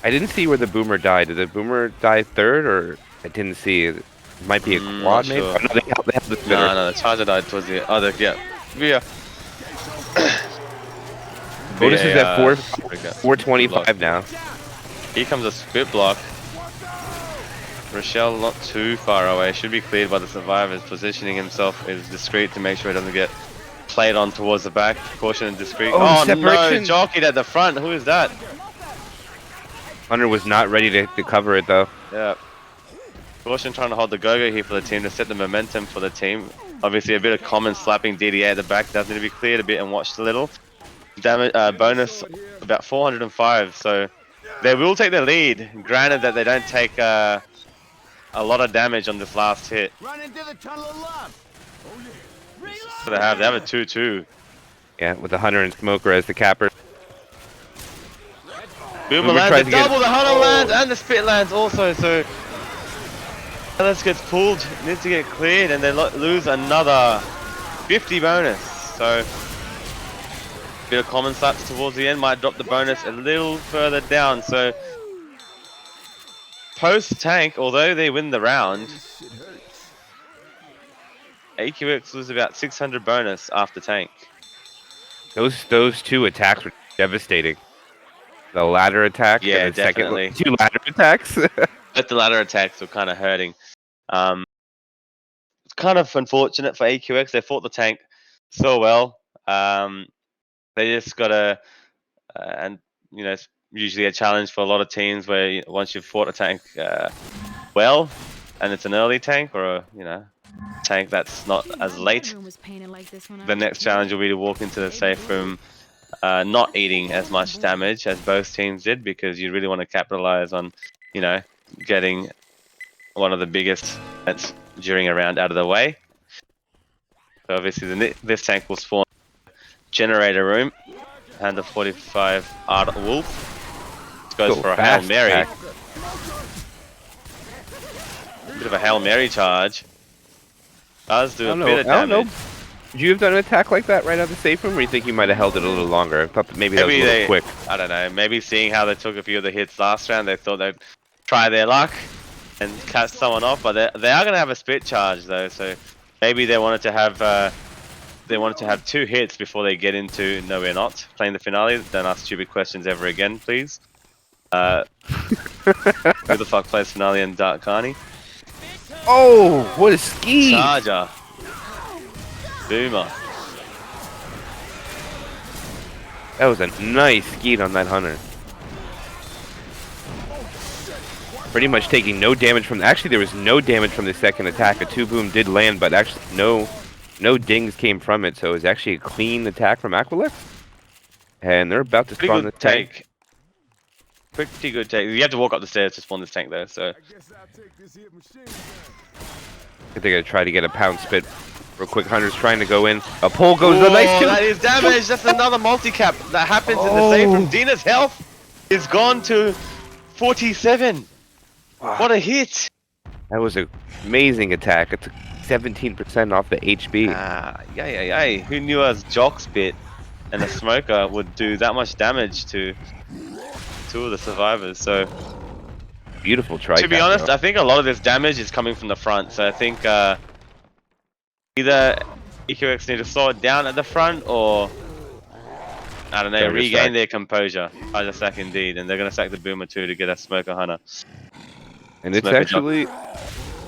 Speaker 2: I didn't see where the boomer died. Did the boomer die third, or I didn't see? It might be a quad, maybe?
Speaker 1: Sure.
Speaker 2: Oh, no, they have the spitter.
Speaker 1: No, the charger died towards the other. Yeah.
Speaker 2: Bonus is at 425 now.
Speaker 1: Here comes a spit block. Rochelle not too far away. Should be cleared by the survivors. Positioning himself is discreet to make sure he doesn't get played on towards the back. Caution and discreet. Oh no, jockeyed at the front. Who is that?
Speaker 2: Hunter was not ready to cover it though.
Speaker 1: Yeah. Caution trying to hold the go-go here for the team to set the momentum for the team. Obviously a bit of common slapping DDA at the back does need to be cleared a bit and watched a little. Damage bonus about 405, so they will take the lead, granted that they don't take a lot of damage on this last hit. So they have a 2-2.
Speaker 2: Yeah, with the Hunter and Smoker as the capper.
Speaker 1: Boomer lands the double, the Hunter lands and the spit lands also, so Alex gets pulled, needs to get cleared, and they lose another 50 bonus. So bit of common slaps towards the end might drop the bonus a little further down. So post tank, although they win the round, AQX was about 600 bonus after tank.
Speaker 2: Those 2 attacks were devastating. The ladder attack,
Speaker 1: yeah,
Speaker 2: and the
Speaker 1: definitely.
Speaker 2: 2 ladder attacks.
Speaker 1: But the ladder attacks were kind of hurting. It's kind of unfortunate for AQX. They fought the tank so well. They just gotta, and you know, it's usually a challenge for a lot of teams where once you've fought a tank well, and it's an early tank or a tank that's not as late, the next challenge will be to walk into the safe room not eating as much damage as both teams did, because you really want to capitalize on getting one of the biggest hits during a round out of the way. So obviously this tank will spawn generator room, and the 45 Art Wolf goes for a Hail Mary. Bit of a Hail Mary charge. Does do a bit of damage.
Speaker 2: Would you have done an attack like that right out of the safe room, or you think you might have held it a little longer? I thought that maybe that was a little quick.
Speaker 1: I don't know. Maybe seeing how they took a few of the hits last round, they thought they'd try their luck and catch someone off. But they are going to have a spit charge though, so maybe they wanted to have 2 hits before they get into no we're not playing the finale. Don't ask stupid questions ever again, please. Who the fuck plays finale in Dark Carney?
Speaker 2: Oh, what a ski!
Speaker 1: Charger. Boomer.
Speaker 2: That was a nice skeet on that Hunter. Pretty much taking no damage from. Actually, there was no damage from the second attack. A 2-boom did land, but actually no dings came from it. So it was actually a clean attack from Aquilax. And they're about to spawn the tank.
Speaker 1: Pretty good take. You have to walk up the stairs to spawn this tank though, so.
Speaker 2: I think they're gonna try to get a pound spit real quick. Hunter's trying to go in. A pole goes the nice 2.
Speaker 1: That is damage. That's another multi-cap that happens in the safe room. Dina's health is gone to 47. Wow. What a hit.
Speaker 2: That was an amazing attack. It took 17% off the HB.
Speaker 1: Yay. Who knew a Jock Spit and a Smoker would do that much damage to two of the survivors? So,
Speaker 2: Beautiful try
Speaker 1: to be
Speaker 2: tap,
Speaker 1: honest,
Speaker 2: though.
Speaker 1: I think a lot of this damage is coming from the front. So I think either EQX need to slow it down at the front or, I don't know,
Speaker 2: Charger
Speaker 1: regain
Speaker 2: sack.
Speaker 1: their composure. Charger sack indeed. And they're going to sack the Boomer too to get a Smoker Hunter.
Speaker 2: And it's
Speaker 1: Smoker Jock.
Speaker 2: actually,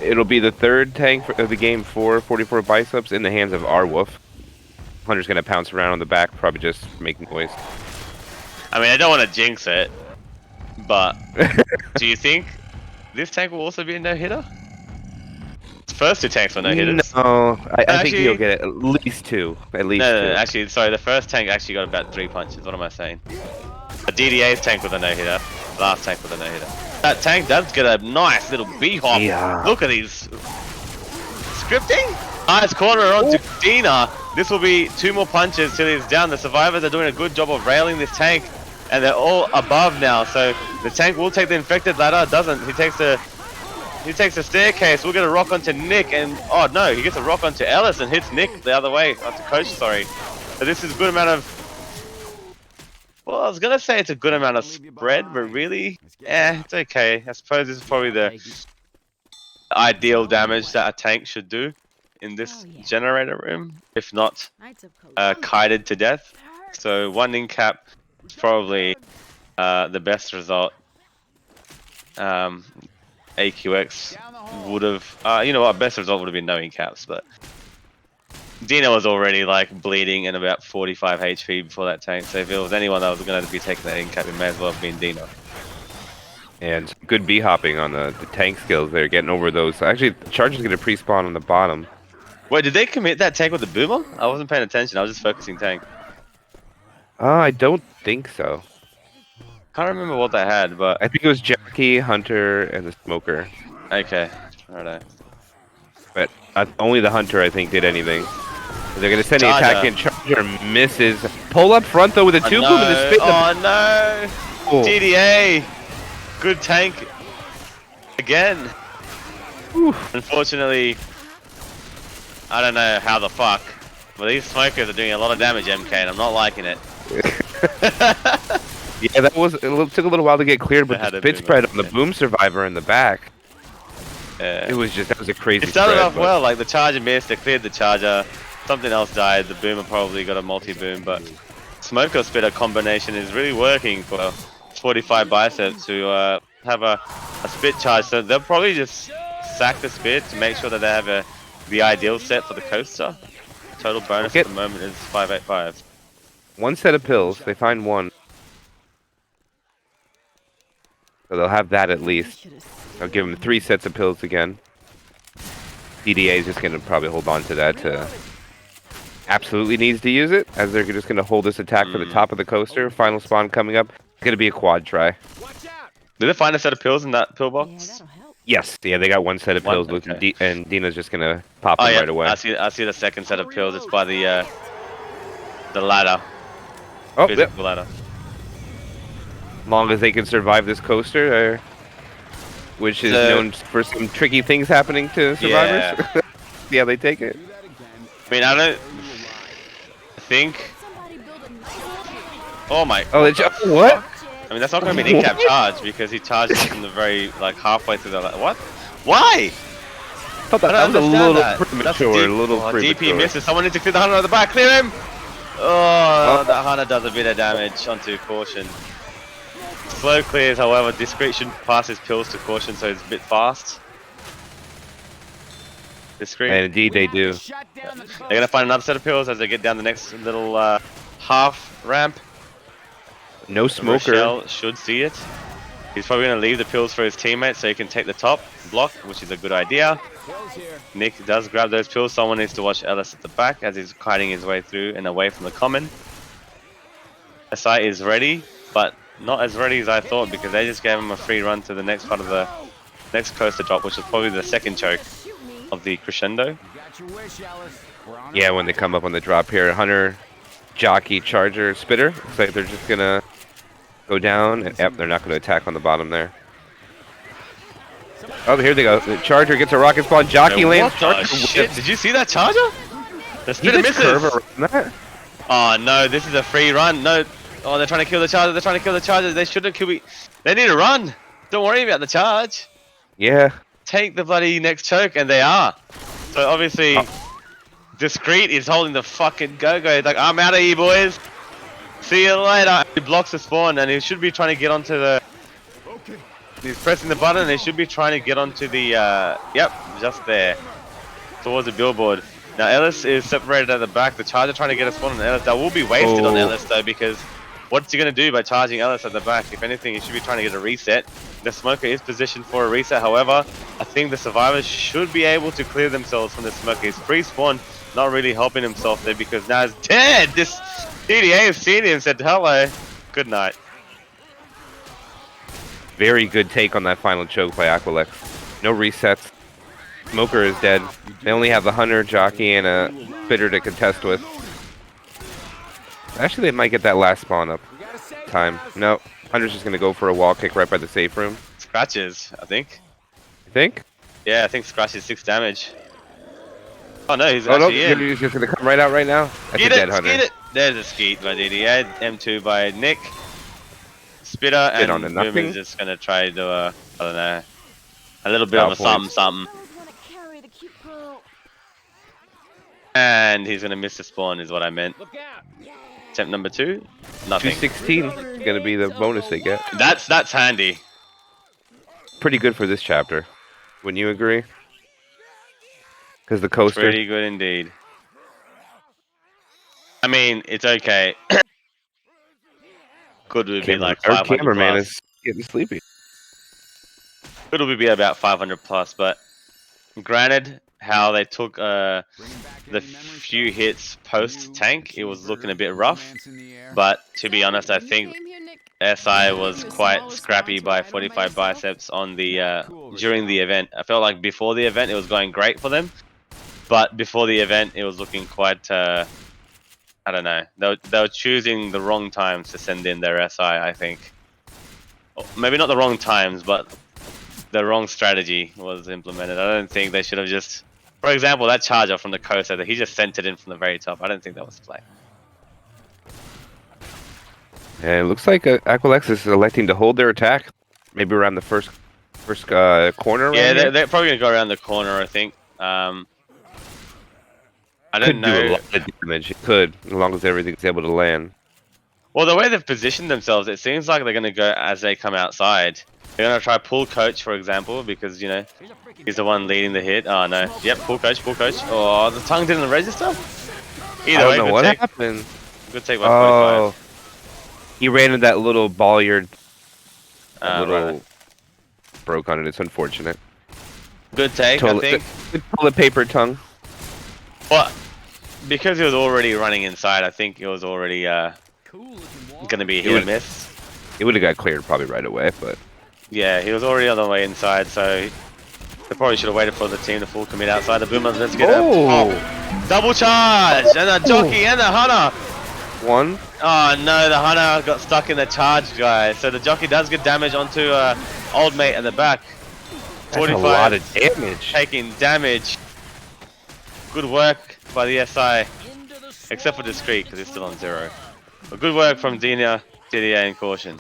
Speaker 2: it'll be the third tank of the game for 44 Biceps in the hands of our Wolf. Hunter's going to pounce around on the back, probably just make noise.
Speaker 1: I mean, I don't want to jinx it, but do you think this tank will also be a no-hitter? First two tanks were no-hitters.
Speaker 2: No, I think
Speaker 1: actually-
Speaker 2: he'll get at least two. At least
Speaker 1: No,
Speaker 2: two.
Speaker 1: actually, sorry, the first tank actually got about 3 punches. What am I saying? The DDA's tank with a no-hitter. Last tank with a no-hitter. That tank does get a nice little B-hop.
Speaker 2: Yeah.
Speaker 1: Look at these. Scripting? Nice corner onto Dina. This will be 2 more punches till he's down. The survivors are doing a good job of railing this tank. And they're all above now. So the tank will take the infected ladder. Doesn't. He takes the staircase. We'll get a rock onto Nick, and oh no, he gets a rock onto Ellis and hits Nick the other way, onto Coach, sorry. So this is a good amount of, well, I was gonna say it's a good amount of spread, but really, it's okay. I suppose this is probably the ideal damage that a tank should do in this generator room, if not kited to death. So 1 in cap is probably the best result. AQX would have, you know what, best result would have been no in-caps, but Dino was already like bleeding and about 45 HP before that tank, so if it was anyone that was going to be taking that in-cap, it may as well have been Dino.
Speaker 2: And good B-hopping on the tank skills there, getting over those. Actually, Charger's going to pre-spawn on the bottom.
Speaker 1: Wait, did they commit that tank with the Boomer? I wasn't paying attention, I was just focusing tank.
Speaker 2: I don't think so.
Speaker 1: Can't remember what they had, but
Speaker 2: I think it was Jackie, Hunter, and the Smoker.
Speaker 1: okay, alright.
Speaker 2: But only the Hunter, I think, did anything. They're going to send the attack in. Charger misses. Pull up front, though, with a 2 boom and the spit.
Speaker 1: Oh no! DDA! Good tank. Again. Oof. Unfortunately, I don't know how the fuck, but these smokers are doing a lot of damage, MK, and I'm not liking it.
Speaker 2: Yeah, that was, took a little while to get cleared, but the spit spread on the boom survivor in the back. It was just, that was a crazy
Speaker 1: It started
Speaker 2: spread,
Speaker 1: off well, like the charger missed, they cleared the charger, something else died, the boomer probably got a multi-boom, but smoker spitter combination is really working for 45 Biceps who have a spit charge, so they'll probably just sack the spit to make sure that they have the ideal set for the coaster. Total bonus at the moment is 585.
Speaker 2: 1 set of pills, they find 1. So they'll have that at least. I'll give them 3 sets of pills again. DDA is just going to probably hold on to that. Absolutely needs to use it, as they're just going to hold this attack for the top of the coaster. Final spawn coming up. It's going to be a quad try.
Speaker 1: Did they find a set of pills in that pill box?
Speaker 2: Yes, yeah, they got 1 set of pills, okay. And Dina's just going to pop them right away.
Speaker 1: I see the second set of pills. It's by the ladder.
Speaker 2: Oh,
Speaker 1: physical ladder.
Speaker 2: Long as they can survive this coaster, which is known for some tricky things happening to survivors. Yeah, yeah, they take it.
Speaker 1: I mean, I don't think. Oh my.
Speaker 2: Oh, what?
Speaker 1: I mean, that's not going to be an in-cap charge because he charges from the very like halfway through the. What? Why?
Speaker 2: I thought that was a little premature. A little premature.
Speaker 1: DP misses. Someone needs to clear the hunter at the back. Clear him. Oh, that hunter does a bit of damage onto Caution. Slow clears, however, Discreet shouldn't pass his pills to Caution, so it's a bit fast. Discreet.
Speaker 2: And indeed they do.
Speaker 1: They're going to find another set of pills as they get down the next little half ramp.
Speaker 2: No smoker.
Speaker 1: Rochelle should see it. He's probably going to leave the pills for his teammate so he can take the top block, which is a good idea. Nick does grab those pills. Someone needs to watch Ellis at the back as he's kiting his way through and away from the common. SI is ready, but not as ready as I thought because they just gave him a free run to the next part of the next coaster drop, which was probably the second choke of the crescendo.
Speaker 2: Yeah, when they come up on the drop here, Hunter, Jockey, Charger, Spitter. Looks like they're just gonna go down, and yep, they're not gonna attack on the bottom there. Oh, here they go. The Charger gets a rocket spawn. Jockey lands.
Speaker 1: What the
Speaker 2: Charger
Speaker 1: shit? Did you see that Charger? The
Speaker 2: He
Speaker 1: spitter
Speaker 2: just
Speaker 1: misses.
Speaker 2: curve around that.
Speaker 1: Oh no, this is a free run. No. Oh, they're trying to kill the Charger. They're trying to kill the Charger. They shouldn't kill me. They need to run. Don't worry about the charge.
Speaker 2: Yeah.
Speaker 1: Take the bloody next choke, and they are. So obviously, Discreet is holding the fucking go-go. He's like, I'm out of here, boys. See you later. He blocks the spawn, and he should be trying to get onto the... He's pressing the button, and he should be trying to get onto the... Yep, just there. Towards the billboard. Now, Ellis is separated at the back. The Charger trying to get a spawn on Ellis. That will be wasted on Ellis, though, because what's he going to do by charging Ellis at the back? If anything, he should be trying to get a reset. The Smoker is positioned for a reset. However, I think the survivors should be able to clear themselves from the Smoker. He's pre-spawn, not really helping himself there because now he's dead. This DDA has seen him and said hello. Good night.
Speaker 2: Very good take on that final choke by Aquilax. No resets. Smoker is dead. They only have the Hunter, Jockey, and a Spitter to contest with. Actually, they might get that last spawn up. Time. No. Hunter's just going to go for a wall kick right by the safe room.
Speaker 1: Scratches, I think.
Speaker 2: You think?
Speaker 1: Yeah, I think Scratch is 6 damage. Oh no, he's
Speaker 2: Oh no,
Speaker 1: actually in.
Speaker 2: he's just going to come right out right now. That's
Speaker 1: Skeet
Speaker 2: a dead
Speaker 1: it,
Speaker 2: Hunter.
Speaker 1: skeet it. There's a skeet by DDA. M2 by Nick. Spitter and
Speaker 2: on to nothing.
Speaker 1: Boomer's just going to try to do a, I don't know, a little bit
Speaker 2: Foul
Speaker 1: of a
Speaker 2: points.
Speaker 1: something. And he's going to miss the spawn is what I meant. Attempt number 2, nothing.
Speaker 2: 216 is going to be the bonus they get.
Speaker 1: That's handy.
Speaker 2: Pretty good for this chapter. Wouldn't you agree? Because the coaster.
Speaker 1: Pretty good indeed. I mean, it's okay. Could we be like
Speaker 2: Our
Speaker 1: 500
Speaker 2: cameraman
Speaker 1: plus?
Speaker 2: is getting sleepy.
Speaker 1: Could we be about 500 plus? But granted, how they took the few hits post tank, it was looking a bit rough. But to be honest, I think SI was quite scrappy by 45 biceps on the during the event. I felt like before the event it was going great for them, but before the event it was looking quite I don't know. They were choosing the wrong times to send in their SI. I think maybe not the wrong times, but the wrong strategy was implemented. I don't think they should have just, for example, that charger from the coast, he just sent it in from the very top. I don't think that was play.
Speaker 2: And it looks like Aquilax is electing to hold their attack. Maybe around the first corner.
Speaker 1: Yeah, they're probably gonna go around the corner. I think. I don't know.
Speaker 2: Do a lot of damage. It could, as long as everything's able to land.
Speaker 1: Well, the way they've positioned themselves, it seems like they're gonna go as they come outside. They're gonna try pull coach, for example, because you know he's the one leading the hit. Oh no! Yep, pull coach, pull coach. Oh, the tongue didn't register. Either
Speaker 2: I
Speaker 1: way,
Speaker 2: don't know
Speaker 1: good
Speaker 2: what
Speaker 1: take.
Speaker 2: happened.
Speaker 1: Good take by 45.
Speaker 2: Oh, he ran in that little ball-yard.
Speaker 1: Right.
Speaker 2: Broke on it. It's unfortunate.
Speaker 1: Good take, I think.
Speaker 2: Toilet paper tongue.
Speaker 1: But because he was already running inside, I think it was already gonna be a hit or miss.
Speaker 2: It would have got cleared probably right away, but
Speaker 1: Yeah, he was already on the way inside, so they probably should have waited for the team to full commit outside. The Boomer, let's get double charge and a jockey and a hunter.
Speaker 2: one.
Speaker 1: Oh no, the hunter got stuck in the charge guy. So the jockey does get damage onto old mate at the back.
Speaker 2: That's a lot of damage.
Speaker 1: Taking damage. Good work by the SI, except for Discreet because he's still on 0. But good work from Dina, DDA, and Caution.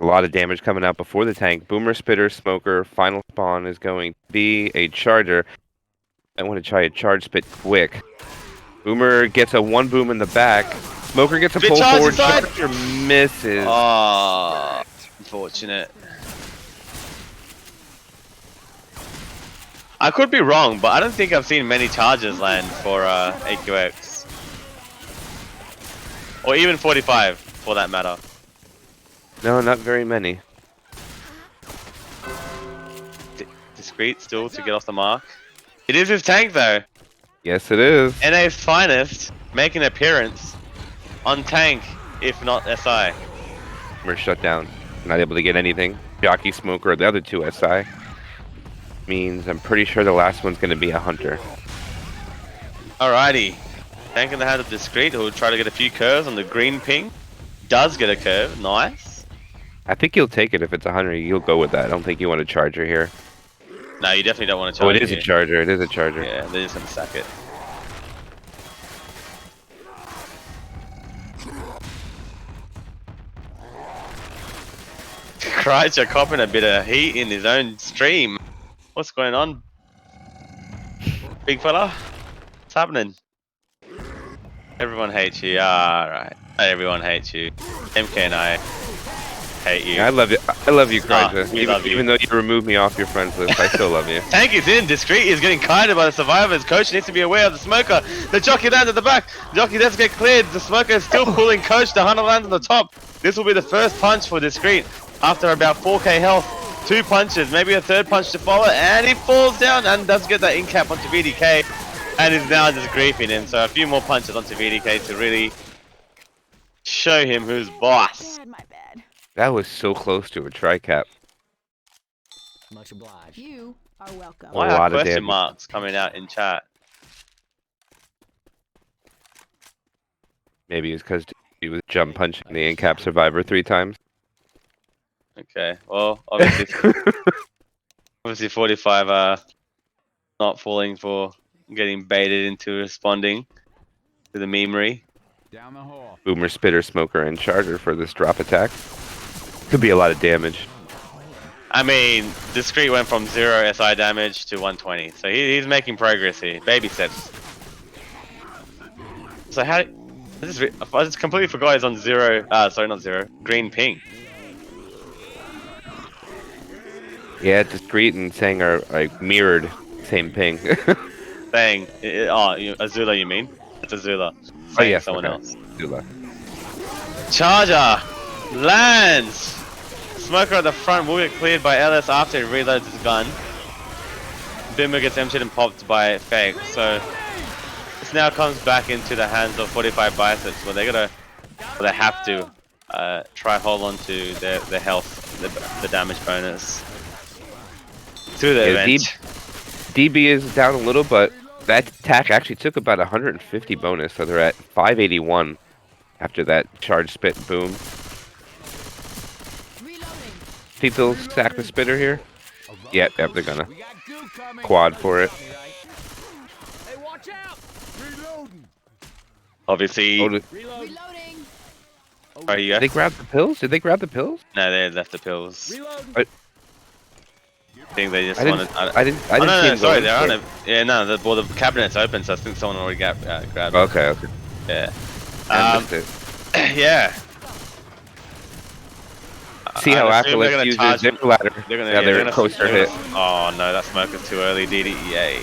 Speaker 2: A lot of damage coming out before the tank. Boomer, Spitter, Smoker. Final spawn is going to be a Charger. I want to try a charge spit quick. Boomer gets a 1 boom in the back. Smoker gets a pull forward.
Speaker 1: Inside.
Speaker 2: Charger misses.
Speaker 1: Oh, unfortunate. I could be wrong, but I don't think I've seen many charges land for AQX. Or even 45, for that matter.
Speaker 2: No, not very many.
Speaker 1: Discreet still to get off the mark. It is his tank though.
Speaker 2: Yes, it is.
Speaker 1: NA's finest making an appearance on tank, if not SI.
Speaker 2: We're shut down. Not able to get anything. Jockey, Smoker, the other 2 SI. Means I'm pretty sure the last one's going to be a Hunter.
Speaker 1: Alrighty. Tank in the hand of Discreet, who will try to get a few curves on the green ping. Does get a curve, nice.
Speaker 2: I think you'll take it if it's 100. You'll go with that. I don't think you want a charger here.
Speaker 1: No, you definitely don't want to
Speaker 2: Oh,
Speaker 1: charge
Speaker 2: it is a
Speaker 1: here.
Speaker 2: charger. It is a charger.
Speaker 1: Yeah, they're just gonna sack it. Kreischer copping a bit of heat in his own stream. What's going on, big fella? What's happening? Everyone hates you. Alright. Everyone hates you. MK and I hate you.
Speaker 2: Yeah, I love you. I love you, Kreischer.
Speaker 1: we love you.
Speaker 2: Even though you removed me off your friends list, I still love you.
Speaker 1: Tank is in. Discreet is getting kited by the survivors. Coach needs to be aware of the smoker. The jockey lands at the back. Jockey does get cleared. The smoker is still pulling Coach. The hunter lands on the top. This will be the first punch for Discreet after about 4k health. 2 punches, maybe a third punch to follow, and he falls down and does get that in cap onto VDK, and is now just griefing him. So a few more punches onto VDK to really show him who's boss.
Speaker 3: My bad.
Speaker 2: That was so close to a tri-cap.
Speaker 3: Much obliged. You are welcome.
Speaker 1: Why
Speaker 2: A
Speaker 1: are
Speaker 2: lot of
Speaker 1: question
Speaker 2: damage.
Speaker 1: marks coming out in chat?
Speaker 2: Maybe it's because he was jump punching the in-cap survivor 3 times.
Speaker 1: Okay, well, obviously 45 not falling for getting baited into responding to the memery.
Speaker 4: Down the hall.
Speaker 2: Boomer, Spitter, Smoker, and Charger for this drop attack. Could be a lot of damage.
Speaker 1: I mean, Discreet went from 0 SI damage to 120, so he's making progress here. Baby steps. So how? I just completely forgot he's on 0. Sorry, not 0. Green ping.
Speaker 2: Yeah, Discreet and Sang are like mirrored same ping.
Speaker 1: Saying, Azula, you mean? It's Azula.
Speaker 2: Oh
Speaker 1: Saying
Speaker 2: yeah,
Speaker 1: someone
Speaker 2: okay.
Speaker 1: else.
Speaker 2: Zula.
Speaker 1: Charger lands. Smoker at the front will get cleared by LS after he reloads his gun. Bimmer gets emptied and popped by Fake. So this now comes back into the hands of 45 Biceps, where they have to try hold on to their health, the damage bonus through the event.
Speaker 2: DB is down a little, but that attack actually took about 150 bonus, so they're at 581 after that charge spit boom. Think they'll stack the spitter here? Yep, they're gonna. Quad for it.
Speaker 4: Hey, watch out! Reloading.
Speaker 1: Obviously,
Speaker 3: Reloading.
Speaker 1: are you?
Speaker 2: Did they grab the pills? Did they grab the pills?
Speaker 1: No, they left the pills.
Speaker 4: Reloading.
Speaker 1: I think they just
Speaker 2: I
Speaker 1: wanted.
Speaker 2: didn't
Speaker 1: Oh,
Speaker 2: see
Speaker 1: no,
Speaker 2: him
Speaker 1: sorry,
Speaker 2: going
Speaker 1: they're
Speaker 2: for
Speaker 1: on it. Yeah, no, the cabinet's open, so I think someone already grabbed it.
Speaker 2: Okay.
Speaker 1: Yeah.
Speaker 2: I missed it.
Speaker 1: Yeah.
Speaker 2: See how
Speaker 1: I assume they're
Speaker 2: Aquilax
Speaker 1: gonna
Speaker 2: uses
Speaker 1: charge
Speaker 2: their
Speaker 1: him.
Speaker 2: ladder.
Speaker 1: They're
Speaker 2: Their
Speaker 1: gonna
Speaker 2: coaster
Speaker 1: they're
Speaker 2: hit.
Speaker 1: gonna- Oh no, that smoker's too early. DDEA.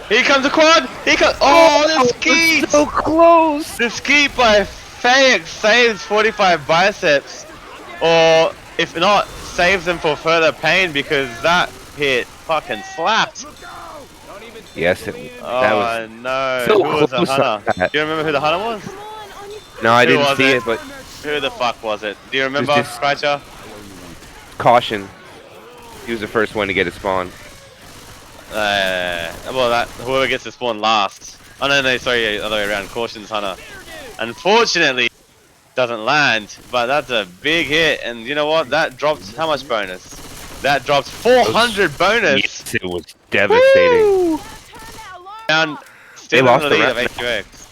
Speaker 1: Here comes the quad. Here comes. Oh, the skeet!
Speaker 2: So close!
Speaker 1: The skeet by Fayex saves 45 Biceps, or if not, saves them for further pain because that hit fucking slapped.
Speaker 2: Yes, that
Speaker 1: Oh
Speaker 2: was.
Speaker 1: no!
Speaker 2: so
Speaker 1: Who was the
Speaker 2: close on
Speaker 1: hunter?
Speaker 2: that.
Speaker 1: Do you remember who the hunter was?
Speaker 2: No, I
Speaker 1: Who
Speaker 2: didn't
Speaker 1: was
Speaker 2: see
Speaker 1: it?
Speaker 2: it, but
Speaker 1: Who the fuck was it? Do you remember,
Speaker 2: Just-
Speaker 1: Scratcher?
Speaker 2: caution. He was the first one to get a spawn.
Speaker 1: Well, that whoever gets to spawn last. Oh no, sorry, other way around. Caution's hunter. Unfortunately, doesn't land, but that's a big hit. And you know what? That dropped how much bonus? That dropped 400 bonus.
Speaker 2: Yes, it was devastating.
Speaker 1: Woo! Down, still in
Speaker 2: lost
Speaker 1: the
Speaker 2: the
Speaker 1: lead of
Speaker 2: round.
Speaker 1: AQX.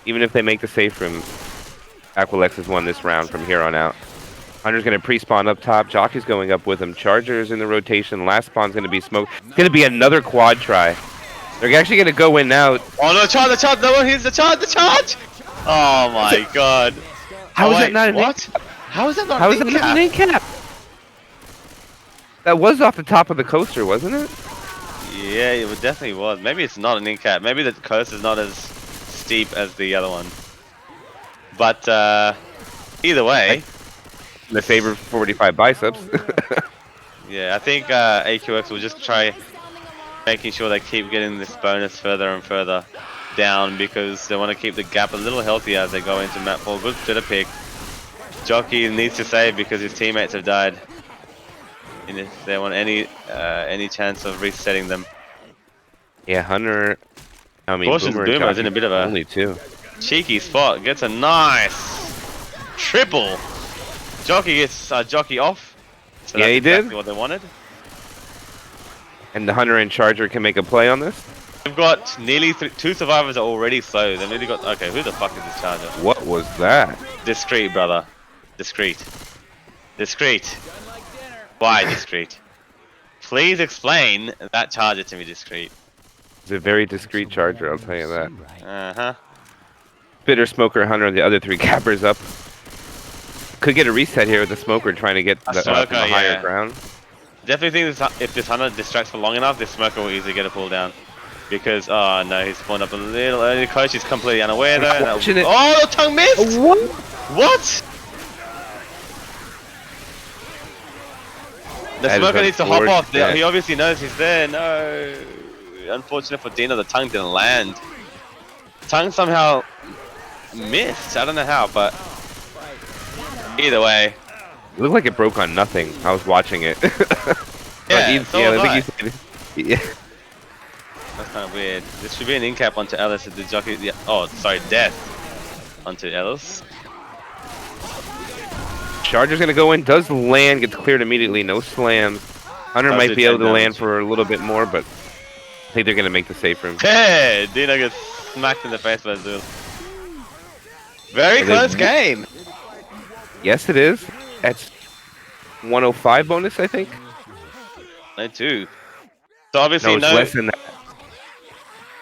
Speaker 2: Even if they make the safe room, Aquilax has won this round from here on out. Hunter's going to pre-spawn up top. Jockey's going up with him. Charger's in the rotation. Last spawn's going to be Smoke. It's going to be another quad try. They're actually going to go in now.
Speaker 1: Oh no, the charge! No one hits the charge! Oh my god.
Speaker 2: How is
Speaker 1: wait,
Speaker 2: that not an
Speaker 1: what? How is that not
Speaker 2: How
Speaker 1: an
Speaker 2: is that not
Speaker 1: in-cap?
Speaker 2: an in-cap? That was off the top of the coaster, wasn't it?
Speaker 1: Yeah, it definitely was. Maybe it's not an in-cap. Maybe the coast is not as steep as the other one. But either way,
Speaker 2: The favor 45 Biceps.
Speaker 1: yeah, I think AQX will just try making sure they keep getting this bonus further and further down because they want to keep the gap a little healthier as they go into map 4. Good spitter pick. Jockey needs to save because his teammates have died. And if they want any chance of resetting them.
Speaker 2: Yeah, Hunter. I mean,
Speaker 1: Caution's
Speaker 2: Boomer and
Speaker 1: Boomer's in
Speaker 2: Jockey
Speaker 1: a bit of a
Speaker 2: only 2.
Speaker 1: cheeky spot. Gets a nice triple. Jockey gets Jockey off. So
Speaker 2: Yeah,
Speaker 1: that's
Speaker 2: he
Speaker 1: exactly
Speaker 2: did.
Speaker 1: what they wanted.
Speaker 2: And the Hunter and Charger can make a play on this.
Speaker 1: They've got nearly 2 survivors are already slow. They've nearly got. Okay, who the fuck is this Charger?
Speaker 2: What was that?
Speaker 1: Discreet, brother. Discreet. Discreet. Why discreet? Please explain that Charger to me, Discreet.
Speaker 2: It's a very discreet Charger, I'll tell you that.
Speaker 1: Uh-huh.
Speaker 2: Spitter, Smoker, Hunter, and the other 3 cappers up. Could get a reset here with the Smoker trying to get the,
Speaker 1: Smoker,
Speaker 2: from the higher
Speaker 1: yeah.
Speaker 2: ground.
Speaker 1: Definitely think if this Hunter distracts for long enough, this Smoker will easily get a pull down. Because, oh no, he's spawned up a little early. Coach is completely unaware though. Oh, the tongue missed!
Speaker 2: What?
Speaker 1: What? The
Speaker 2: That is
Speaker 1: Smoker needs to hop off.
Speaker 2: unfortunate.
Speaker 1: He obviously knows he's there. No. Unfortunate for Dino, the tongue didn't land. Tongue somehow missed. I don't know how, but either way.
Speaker 2: It looked like it broke on nothing. I was watching it.
Speaker 1: Yeah, so was I.
Speaker 2: I think yeah.
Speaker 1: That's kind of weird. This should be an in-cap onto Ellis at the jockey. Yeah. Oh, sorry, death onto Ellis.
Speaker 2: Charger's gonna go in. Does land, gets cleared immediately. No slams. Hunter
Speaker 1: Does
Speaker 2: might
Speaker 1: do
Speaker 2: be able
Speaker 1: 10
Speaker 2: to land
Speaker 1: damage.
Speaker 2: for a little bit more, but I think they're gonna make the safe room.
Speaker 1: Hey, Dino gets smacked in the face by Azul. Very close game.
Speaker 2: Yes, it is. That's 105 bonus, I think.
Speaker 1: No, 2. So obviously
Speaker 2: No, it's less than that.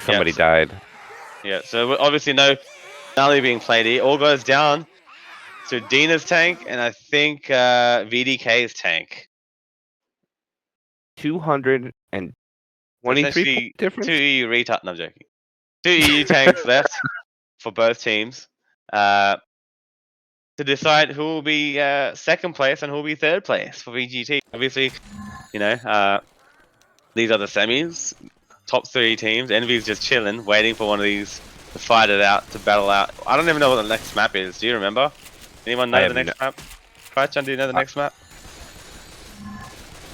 Speaker 2: Somebody died.
Speaker 1: Yeah, so obviously no finale being played here. All goes down to Dina's tank, and I think VDK's tank.
Speaker 2: 223
Speaker 1: Essentially,
Speaker 2: difference.
Speaker 1: 2 EU retard. No, I'm joking. 2 EU tanks left for both teams to decide who will be second place and who will be third place for VGT. Obviously, you know, these are the semis. Top 3 teams. Envy's just chilling, waiting for one of these to fight it out, to battle out. I don't even know what the next map is. Do you remember? Anyone know the next map? Krychan, do you know the next map?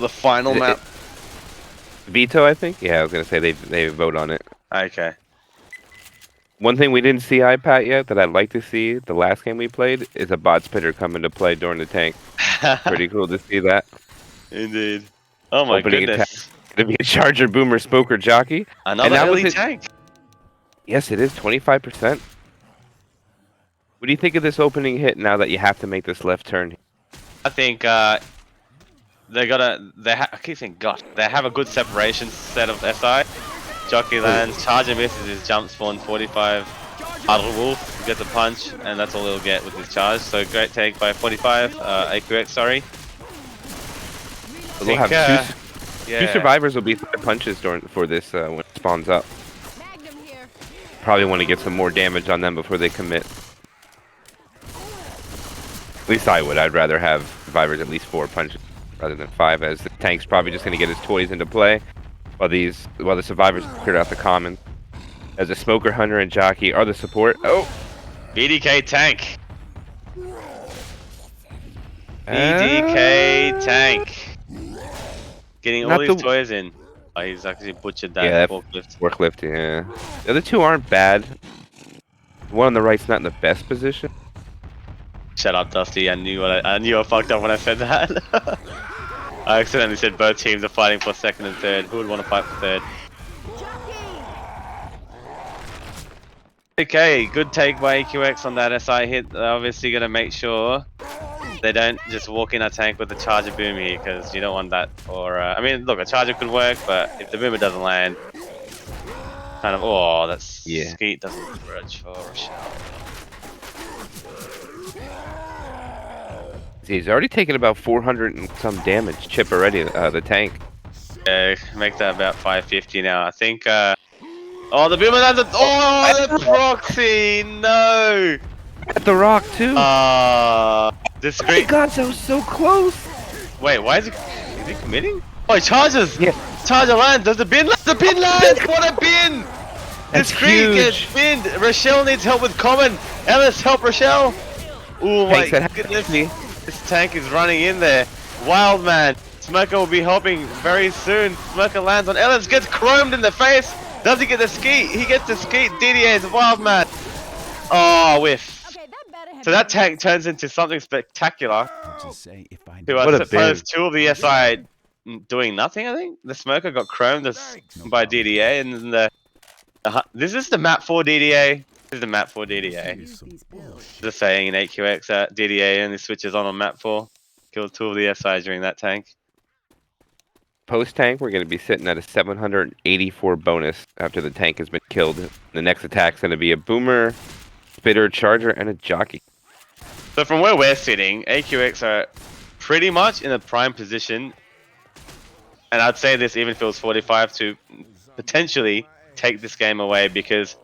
Speaker 1: The final map?
Speaker 2: Veto, I think. Yeah, I was gonna say they vote on it.
Speaker 1: Okay.
Speaker 2: One thing we didn't see iPat yet that I'd like to see the last game we played is a bot spitter come into play during the tank. Pretty cool to see that.
Speaker 1: Indeed. Oh my
Speaker 2: Opening
Speaker 1: goodness.
Speaker 2: attack. Gonna be a Charger, Boomer, Spoker, Jockey.
Speaker 1: Another
Speaker 2: now
Speaker 1: early
Speaker 2: with it-
Speaker 1: tank.
Speaker 2: Yes, it is 25%. What do you think of this opening hit now that you have to make this left turn?
Speaker 1: I think I keep saying God. They have a good separation set of SI. Jockey lands, Charger misses his jump spawn 45. Wolf gets a punch, and that's all he'll get with his charge. So great take by 45. Aquilax, sorry.
Speaker 2: We'll have two
Speaker 1: Yeah.
Speaker 2: survivors will be 5 punches for this when it spawns up.
Speaker 3: Magnum here.
Speaker 2: Probably want to get some more damage on them before they commit. At least I would. I'd rather have survivors at least 4 punches rather than 5, as the tank's probably just going to get his toys into play while the survivors clear out the common. As a Smoker, Hunter, and Jockey are the support. Oh!
Speaker 1: BDK tank. BDK tank. Getting all
Speaker 2: Not
Speaker 1: these
Speaker 2: the-
Speaker 1: toys in. Oh, he's actually butchered that
Speaker 2: Yeah,
Speaker 1: forklift.
Speaker 2: Forklift, yeah. The other 2 aren't bad. The one on the right's not in the best position.
Speaker 1: Shut up, Dusty. I knew I fucked up when I said that. I accidentally said both teams are fighting for second and third. Who would want to fight for third? Okay, good take by EQX on that SI hit. They're obviously going to make sure they don't just walk in a tank with a Charger boom here, because you don't want that. Or I mean, look, a Charger could work, but if the boomer doesn't land, kind of, oh, that's Skeet doesn't grudge for Rochelle.
Speaker 2: He's already taken about 400 and some damage. Chip already, the tank.
Speaker 1: Yeah, make that about 550 now. I think, oh, the boomer lands oh, the proxy, no!
Speaker 2: At the rock, too.
Speaker 1: Discreet.
Speaker 2: Oh my god, that was so close.
Speaker 1: Wait, why is he committing? Oh, he charges!
Speaker 2: Yeah.
Speaker 1: Charger lands, does the bin land? The bin lands! What a bin!
Speaker 2: That's
Speaker 1: Discreet
Speaker 2: huge.
Speaker 1: gets binned! Rochelle needs help with common! Ellis, help Rochelle! Oh my goodness! This tank is running in there. Wild man! Smoker will be helping very soon. Smoker lands on Ellis, gets chromed in the face! Does he get the skeet? He gets the skeet. DDA is a wild man! Oh, whiff.
Speaker 3: Okay, that better have
Speaker 1: So that tank turns into something spectacular.
Speaker 4: to say if I
Speaker 1: To
Speaker 2: What a
Speaker 1: suppose
Speaker 2: bin.
Speaker 1: two of the SI doing nothing, I think. The Smoker got chromed by DDA, and then this is the map 4 DDA. This is the map 4 DDA.
Speaker 3: Use these pills.
Speaker 1: Just saying in AQX at DDA and the switches on map 4. Killed two of the SI during that tank.
Speaker 2: Post tank, we're going to be sitting at a 784 bonus after the tank has been killed. The next attack's going to be a boomer, spitter, charger, and a jockey.
Speaker 1: So from where we're sitting, AQX are pretty much in a prime position. And I'd say this even feels 45 to potentially take this game away because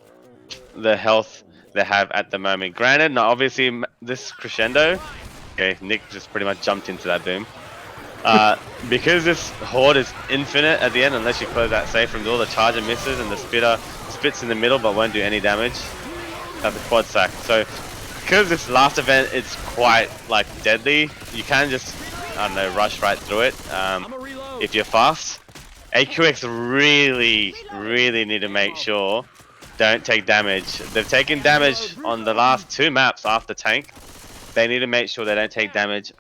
Speaker 1: the health they have at the moment. Granted, now obviously this crescendo. Okay, Nick just pretty much jumped into that boom. Because this horde is infinite at the end, unless you close that safe from door, the charger misses and the spitter spits in the middle but won't do any damage. That's a quad sack. So because this last event it's quite like deadly, you can just, I don't know, rush right through it if you're fast. AQX really need to make sure don't take damage. They've taken damage on the last two maps after tank. They need to make sure they don't take damage,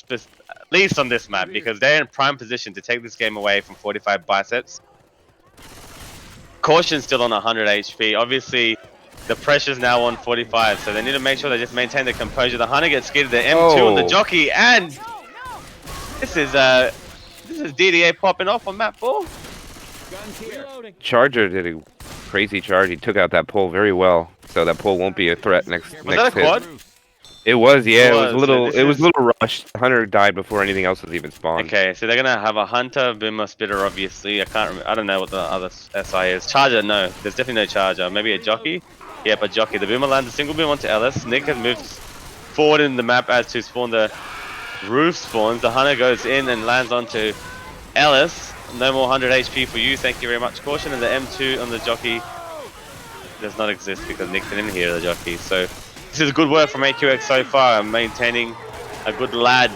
Speaker 1: at least on this map, because they're in prime position to take this game away from 45 Biceps. Caution's still on 100 HP. Obviously, the pressure's now on 45, so they need to make sure they just maintain the composure. The Hunter gets skidded, the M2 on the jockey, and this is DDA popping off on map 4.
Speaker 2: Charger did a crazy charge. He took out that pole very well, so that pole won't be a threat next
Speaker 1: Was that a
Speaker 2: hit.
Speaker 1: quad?
Speaker 2: It was, yeah. It was a little.
Speaker 1: So
Speaker 2: it was a little rushed. Hunter died before anything else was even spawned.
Speaker 1: Okay, so they're gonna have a Hunter, Boomer, Spitter, obviously. I can't remember. I don't know what the other SI is. Charger, no. There's definitely no Charger. Maybe a jockey. Yep, a jockey. The Boomer lands a single boom onto Ellis. Nick has moved forward in the map as to spawn the roof spawns. The Hunter goes in and lands onto Ellis. No more 100 HP for you. Thank you very much. Caution, and the M2 on the jockey does not exist because Nick didn't hear the jockey. So this is good work from AQX so far, maintaining a good lad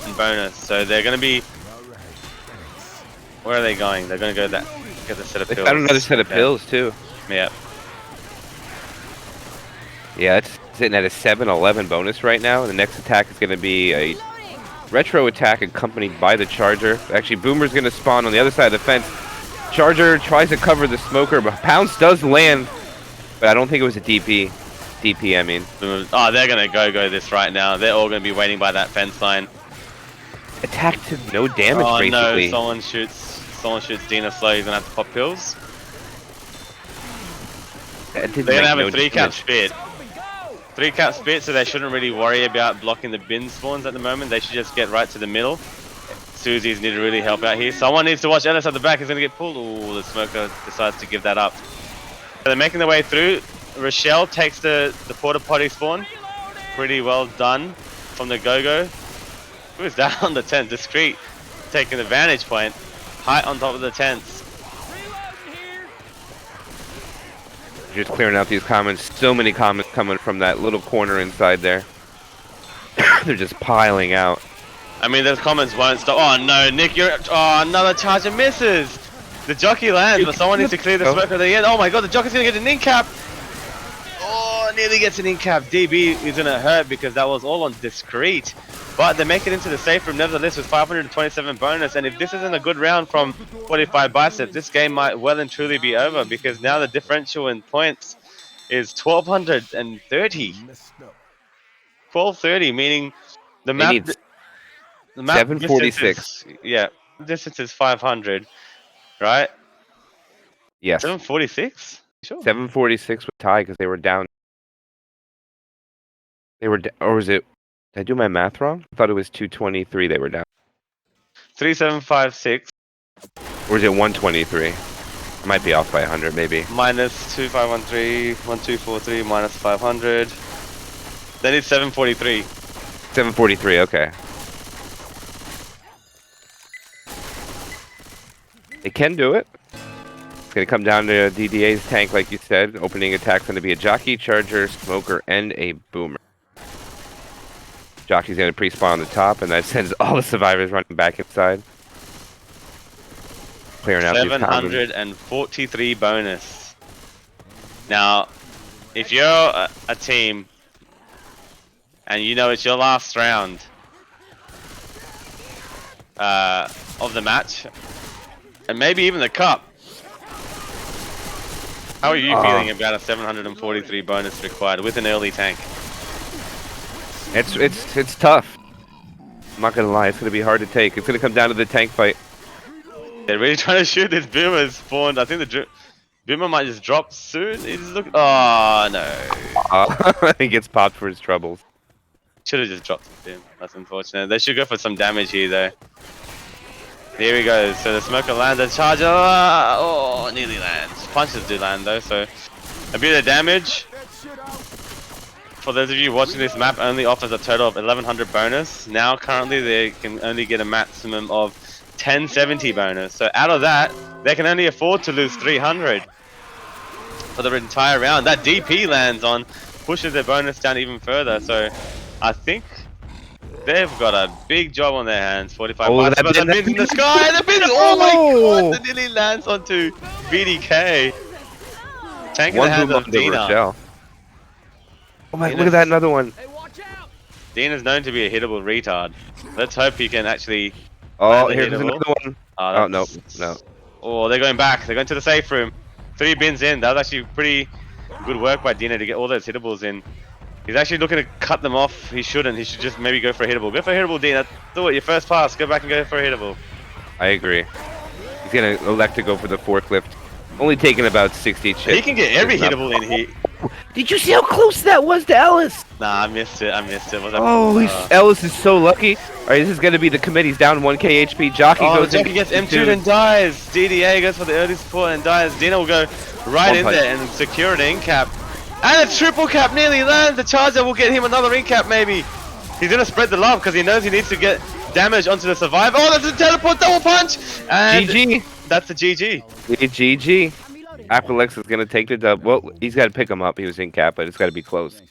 Speaker 1: and bonus. So they're going to be... Where are they going? They're going to go that get a set of
Speaker 2: They
Speaker 1: pills.
Speaker 2: found another set of pills too.
Speaker 1: Yeah.
Speaker 2: Yeah, it's sitting at a 711 bonus right now. The next attack is going to be a retro attack accompanied by the charger. Actually, Boomer's going to spawn on the other side of the fence. Charger tries to cover the smoker, but Pounce does land. But I don't think it was a DP. DP, I mean.
Speaker 1: Oh, they're going to go this right now. They're all going to be waiting by that fence line.
Speaker 2: Attack to no damage,
Speaker 1: Oh
Speaker 2: basically.
Speaker 1: no, someone shoots Dina slow. He's going to have to pop pills.
Speaker 2: They're
Speaker 1: They're going to have a 3-cap spit. 3-cap spit, so they shouldn't really worry about blocking the bin spawns at the moment. They should just get right to the middle. Susie's need to really help out here. Someone needs to watch Ellis at the back. He's going to get pulled. Oh, the smoker decides to give that up. So they're making their way through. Rochelle takes the porta potty spawn. Pretty well done from the go-go. Who's that on the tent? Discreet taking the vantage point. Height on top of the tents.
Speaker 2: Just clearing out these comments. So many comments coming from that little corner inside there. They're just piling out.
Speaker 1: I mean, those comments won't stop. Oh no, Nick, you're... Oh, another charger misses. The jockey lands, but someone needs to clear the smoke at the end. Oh my god, the jockey's gonna get an in-cap. Oh, nearly gets an in-cap. DB is gonna hurt because that was all on Discreet. But they make it into the safe room nevertheless with 527 bonus. And if this isn't a good round from 45 Biceps, this game might well and truly be over because now the differential in points is 1230. 1230, meaning the map... The map
Speaker 2: 746.
Speaker 1: Yeah, distance is 500, right?
Speaker 2: Yes.
Speaker 1: 746? Sure.
Speaker 2: 746 with tie because they were down. They were, or was it? Did I do my math wrong? I thought it was 223. They were down.
Speaker 1: 3756
Speaker 2: Or is it 123? I might be off by 100, maybe.
Speaker 1: minus 2513, 1243 minus 500. Then it's 743.
Speaker 2: 743. Okay. They can do it. It's going to come down to DDA's tank, like you said. Opening attack's going to be a jockey, charger, smoker, and a boomer. Jockey's going to pre-spawn on the top, and that sends all the survivors running back inside. Clearing out these comments.
Speaker 1: 743 bonus. Now, if you're a team and you know it's your last round of the match, and maybe even the cup. How are you feeling about a 743 bonus required with an early tank?
Speaker 2: It's tough. I'm not gonna lie, it's gonna be hard to take. It's gonna come down to the tank fight.
Speaker 1: They're really trying to shoot this boomer spawned. I think the boomer might just drop soon. He's looking. Oh no!
Speaker 2: He gets popped for his troubles.
Speaker 1: Should have just dropped the boom. That's unfortunate. They should go for some damage here though. Here we go. So the smoker lands a charger. Oh, nearly lands. Punches do land though, so a bit of damage. For those of you watching, this map only offers a total of 1100 bonus. Now currently they can only get a maximum of 1070 bonus. So out of that, they can only afford to lose 300 for the entire round. That DP lands on, pushes their bonus down even further. So I think they've got a big job on their hands. 45 bucks, but the bin's in the sky. The bin, oh my god, the nearly lands onto VDK. Tank in the hands of Dina.
Speaker 2: Oh my, look at that, another one.
Speaker 4: Hey, watch out!
Speaker 1: Dina's known to be a hittable retard. Let's hope he can actually.
Speaker 2: Oh, here's another one. Oh, no, no.
Speaker 1: Oh, they're going back. They're going to the safe room. 3 bins in. That was actually pretty good work by Dina to get all those hittables in. He's actually looking to cut them off. He shouldn't. He should just maybe go for a hittable. Go for a hittable, Dina. Do it. Your first pass. Go back and go for a hittable.
Speaker 2: I agree. He's going to elect to go for the forklift. Only taking about 60 chips.
Speaker 1: He can get every hittable in here.
Speaker 2: Did you see how close that was to Ellis?
Speaker 1: Nah, I missed it. I missed it.
Speaker 2: Ellis is so lucky. Alright, this is going to be the committee's down 1k HP. Jockey goes
Speaker 1: Jockey gets M2'd and dies. DDA goes for the early support and dies. Dina will go right in there and secure an in-cap. And a triple cap nearly lands. The charger will get him another in-cap maybe. He's going to spread the love because he knows he needs to get damage onto the survivor. Oh, that's a teleport double punch. And
Speaker 2: GG.
Speaker 1: That's the GG.
Speaker 2: GG. Aquilax is going to take the dub. Well, he's got to pick him up. He was in cap, but it's got to be close.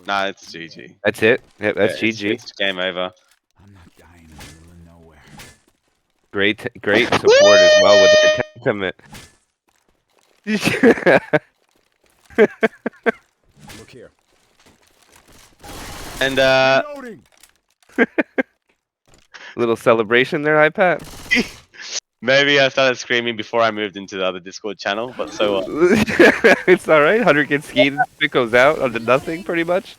Speaker 1: Nah, it's GG.
Speaker 2: That's it? Yep, that's GG.
Speaker 1: It's game over.
Speaker 4: I'm not dying in the middle of nowhere.
Speaker 2: Great support as well with the tank commit.
Speaker 4: Look here.
Speaker 1: And
Speaker 4: Loading.
Speaker 2: Little celebration there, iPad.
Speaker 1: maybe I started screaming before I moved into the other Discord channel, but so
Speaker 2: It's alright. 100 gets skied. It goes out onto nothing, pretty much.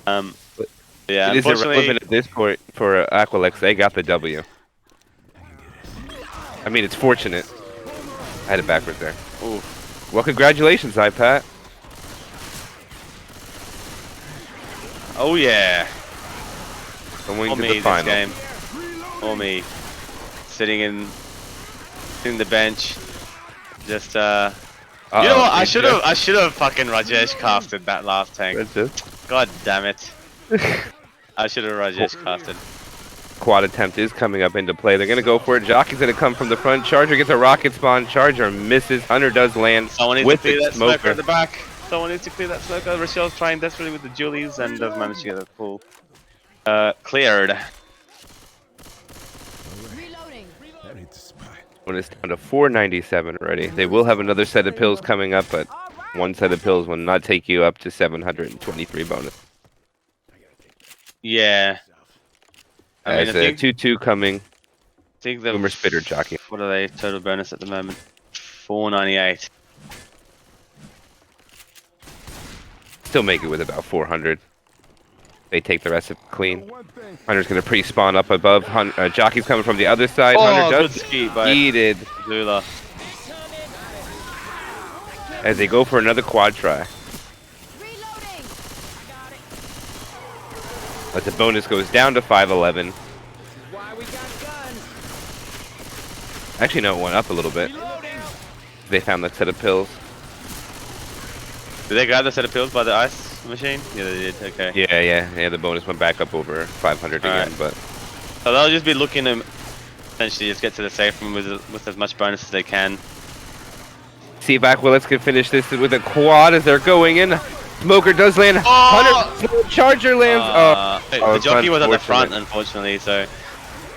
Speaker 1: yeah.
Speaker 2: It is irrelevant at this point for Aquilax. They got the W. I mean, it's fortunate. I had it backwards there.
Speaker 1: Ooh.
Speaker 2: Well, congratulations, iPad.
Speaker 1: Oh yeah.
Speaker 2: Going
Speaker 1: Or
Speaker 2: to
Speaker 1: me
Speaker 2: the
Speaker 1: this
Speaker 2: final.
Speaker 1: game. Or me. Sitting the bench. Just you know what? I should have fucking Rajesh casted that last tank.
Speaker 2: That's it.
Speaker 1: God damn it. I should have Rajesh casted.
Speaker 2: Quad attempt is coming up into play. They're going to go for it. Jockey's going to come from the front. Charger gets a rocket spawn. Charger misses. Hunter does land.
Speaker 1: Someone needs
Speaker 2: with
Speaker 1: to clear
Speaker 2: the
Speaker 1: that smoker
Speaker 2: smoker
Speaker 1: at the back. Someone needs to clear that smoker. Rochelle's trying desperately with the Julies and does manage to get a pull. Cleared.
Speaker 3: Reloading.
Speaker 4: That hit the spot.
Speaker 2: When it's down to 497 already. They will have another set of pills coming up, but one set of pills will not take you up to 723 bonus.
Speaker 1: Yeah. I mean,
Speaker 2: As
Speaker 1: I
Speaker 2: a
Speaker 1: think
Speaker 2: 2-2 coming.
Speaker 1: I think the
Speaker 2: Boomer Spitter Jockey.
Speaker 1: What are they total bonus at the moment? 498.
Speaker 2: Still make it with about 400. They take the rest of it clean. Hunter's going to pre-spawn up above. Jockey's coming from the other side. Hunter
Speaker 1: good
Speaker 2: does
Speaker 1: skeet by
Speaker 2: yeeted
Speaker 1: Zula.
Speaker 2: as they go for another quad try.
Speaker 3: Reloading.
Speaker 2: But the bonus goes down to 511.
Speaker 4: Why we got guns?
Speaker 2: Actually, no, it went up a little bit.
Speaker 4: Reloading.
Speaker 2: They found that set of pills.
Speaker 1: Did they grab the set of pills by the ice machine? Yeah, they did. Okay.
Speaker 2: Yeah. The bonus went back up over 500 again,
Speaker 1: Alright.
Speaker 2: but
Speaker 1: So they'll just be looking to essentially just get to the safe room with as much bonus as they can.
Speaker 2: see if Aquilax can finish this with a quad as they're going in. Smoker does land. Hunter Charger lands.
Speaker 1: The jockey was at the front,
Speaker 2: unfortunate.
Speaker 1: unfortunately, so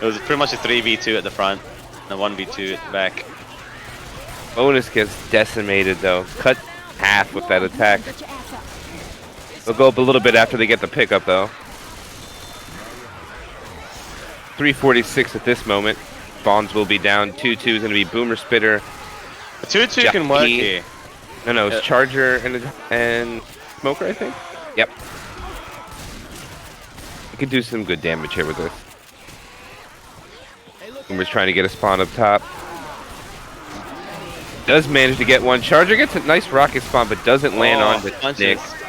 Speaker 1: it was pretty much a 3v2 at the front and a 1v2 at the back.
Speaker 2: Bonus gets decimated though. Cut half with that attack. They'll go up a little bit after they get the pickup though. 346 at this moment. Bonds will be down. 2-2 is going to be Boomer Spitter.
Speaker 1: 2-2 can work
Speaker 2: Jockey.
Speaker 1: here.
Speaker 2: No, it's Charger and Smoker, I think. Yep. You could do some good damage here with this. Boomer's trying to get a spawn up top. Does manage to get one. Charger gets a nice rocket spawn, but doesn't land on the
Speaker 1: punches.
Speaker 2: stick.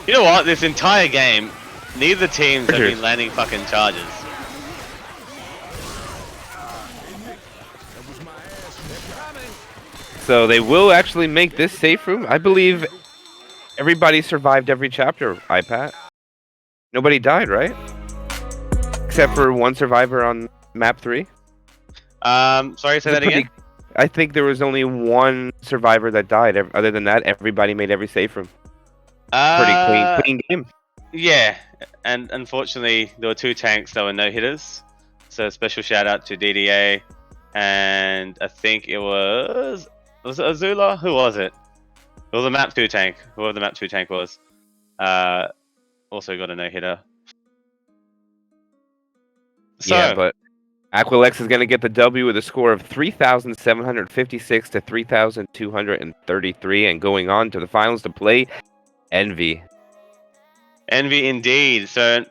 Speaker 1: You know what? This entire game, neither teams have
Speaker 2: Chargers.
Speaker 1: been landing fucking charges.
Speaker 2: So they will actually make this safe room. I believe everybody survived every chapter, iPat. Nobody died, right? Except for one survivor on map 3.
Speaker 1: Sorry, say that again?
Speaker 2: I think there was only one survivor that died. Other than that, everybody made every safe room. Pretty clean game.
Speaker 1: Yeah, and unfortunately, there were 2 tanks that were no hitters. So special shout out to DDA, and I think it was it Azula? Who was it? It was a map 2 tank. Whoever the map 2 tank was. Also got a no hitter. So,
Speaker 2: Yeah, but Aquilax is going to get the W with a score of 3,756 to 3,233, and going on to the finals to play Envy.
Speaker 1: Envy indeed. So,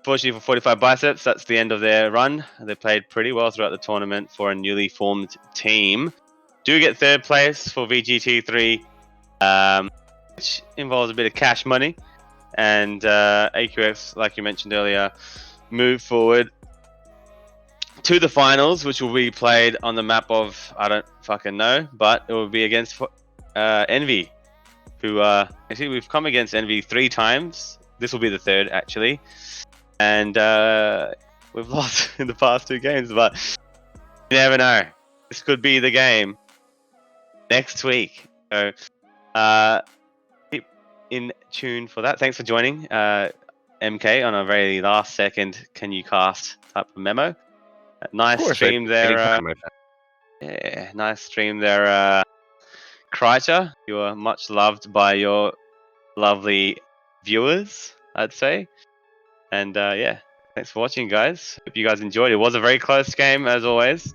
Speaker 1: fortunately for 45 Biceps, that's the end of their run. They played pretty well throughout the tournament for a newly formed team. Do get 3rd place for VGT 3, which involves a bit of cash money. And AQX, like you mentioned earlier, move forward to the finals, which will be played on the map of, I don't fucking know, but it will be against Envy, who actually we've come against Envy 3 times. This will be the 3rd actually, and we've lost in the past 2 games, but you never know. This could be the game next week. So keep in tune for that. Thanks for joining MK on a very last second can you cast type of memo. Nice stream there.
Speaker 2: Anytime,
Speaker 1: Yeah, nice stream there, Kreiter. You are much loved by your lovely viewers, I'd say. And yeah, thanks for watching, guys. Hope you guys enjoyed. It was a very close game, as always.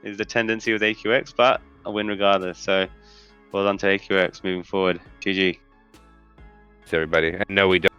Speaker 1: Is the tendency with AQX, but a win regardless. So well done to AQX moving forward. GG.
Speaker 2: everybody. No, we don't.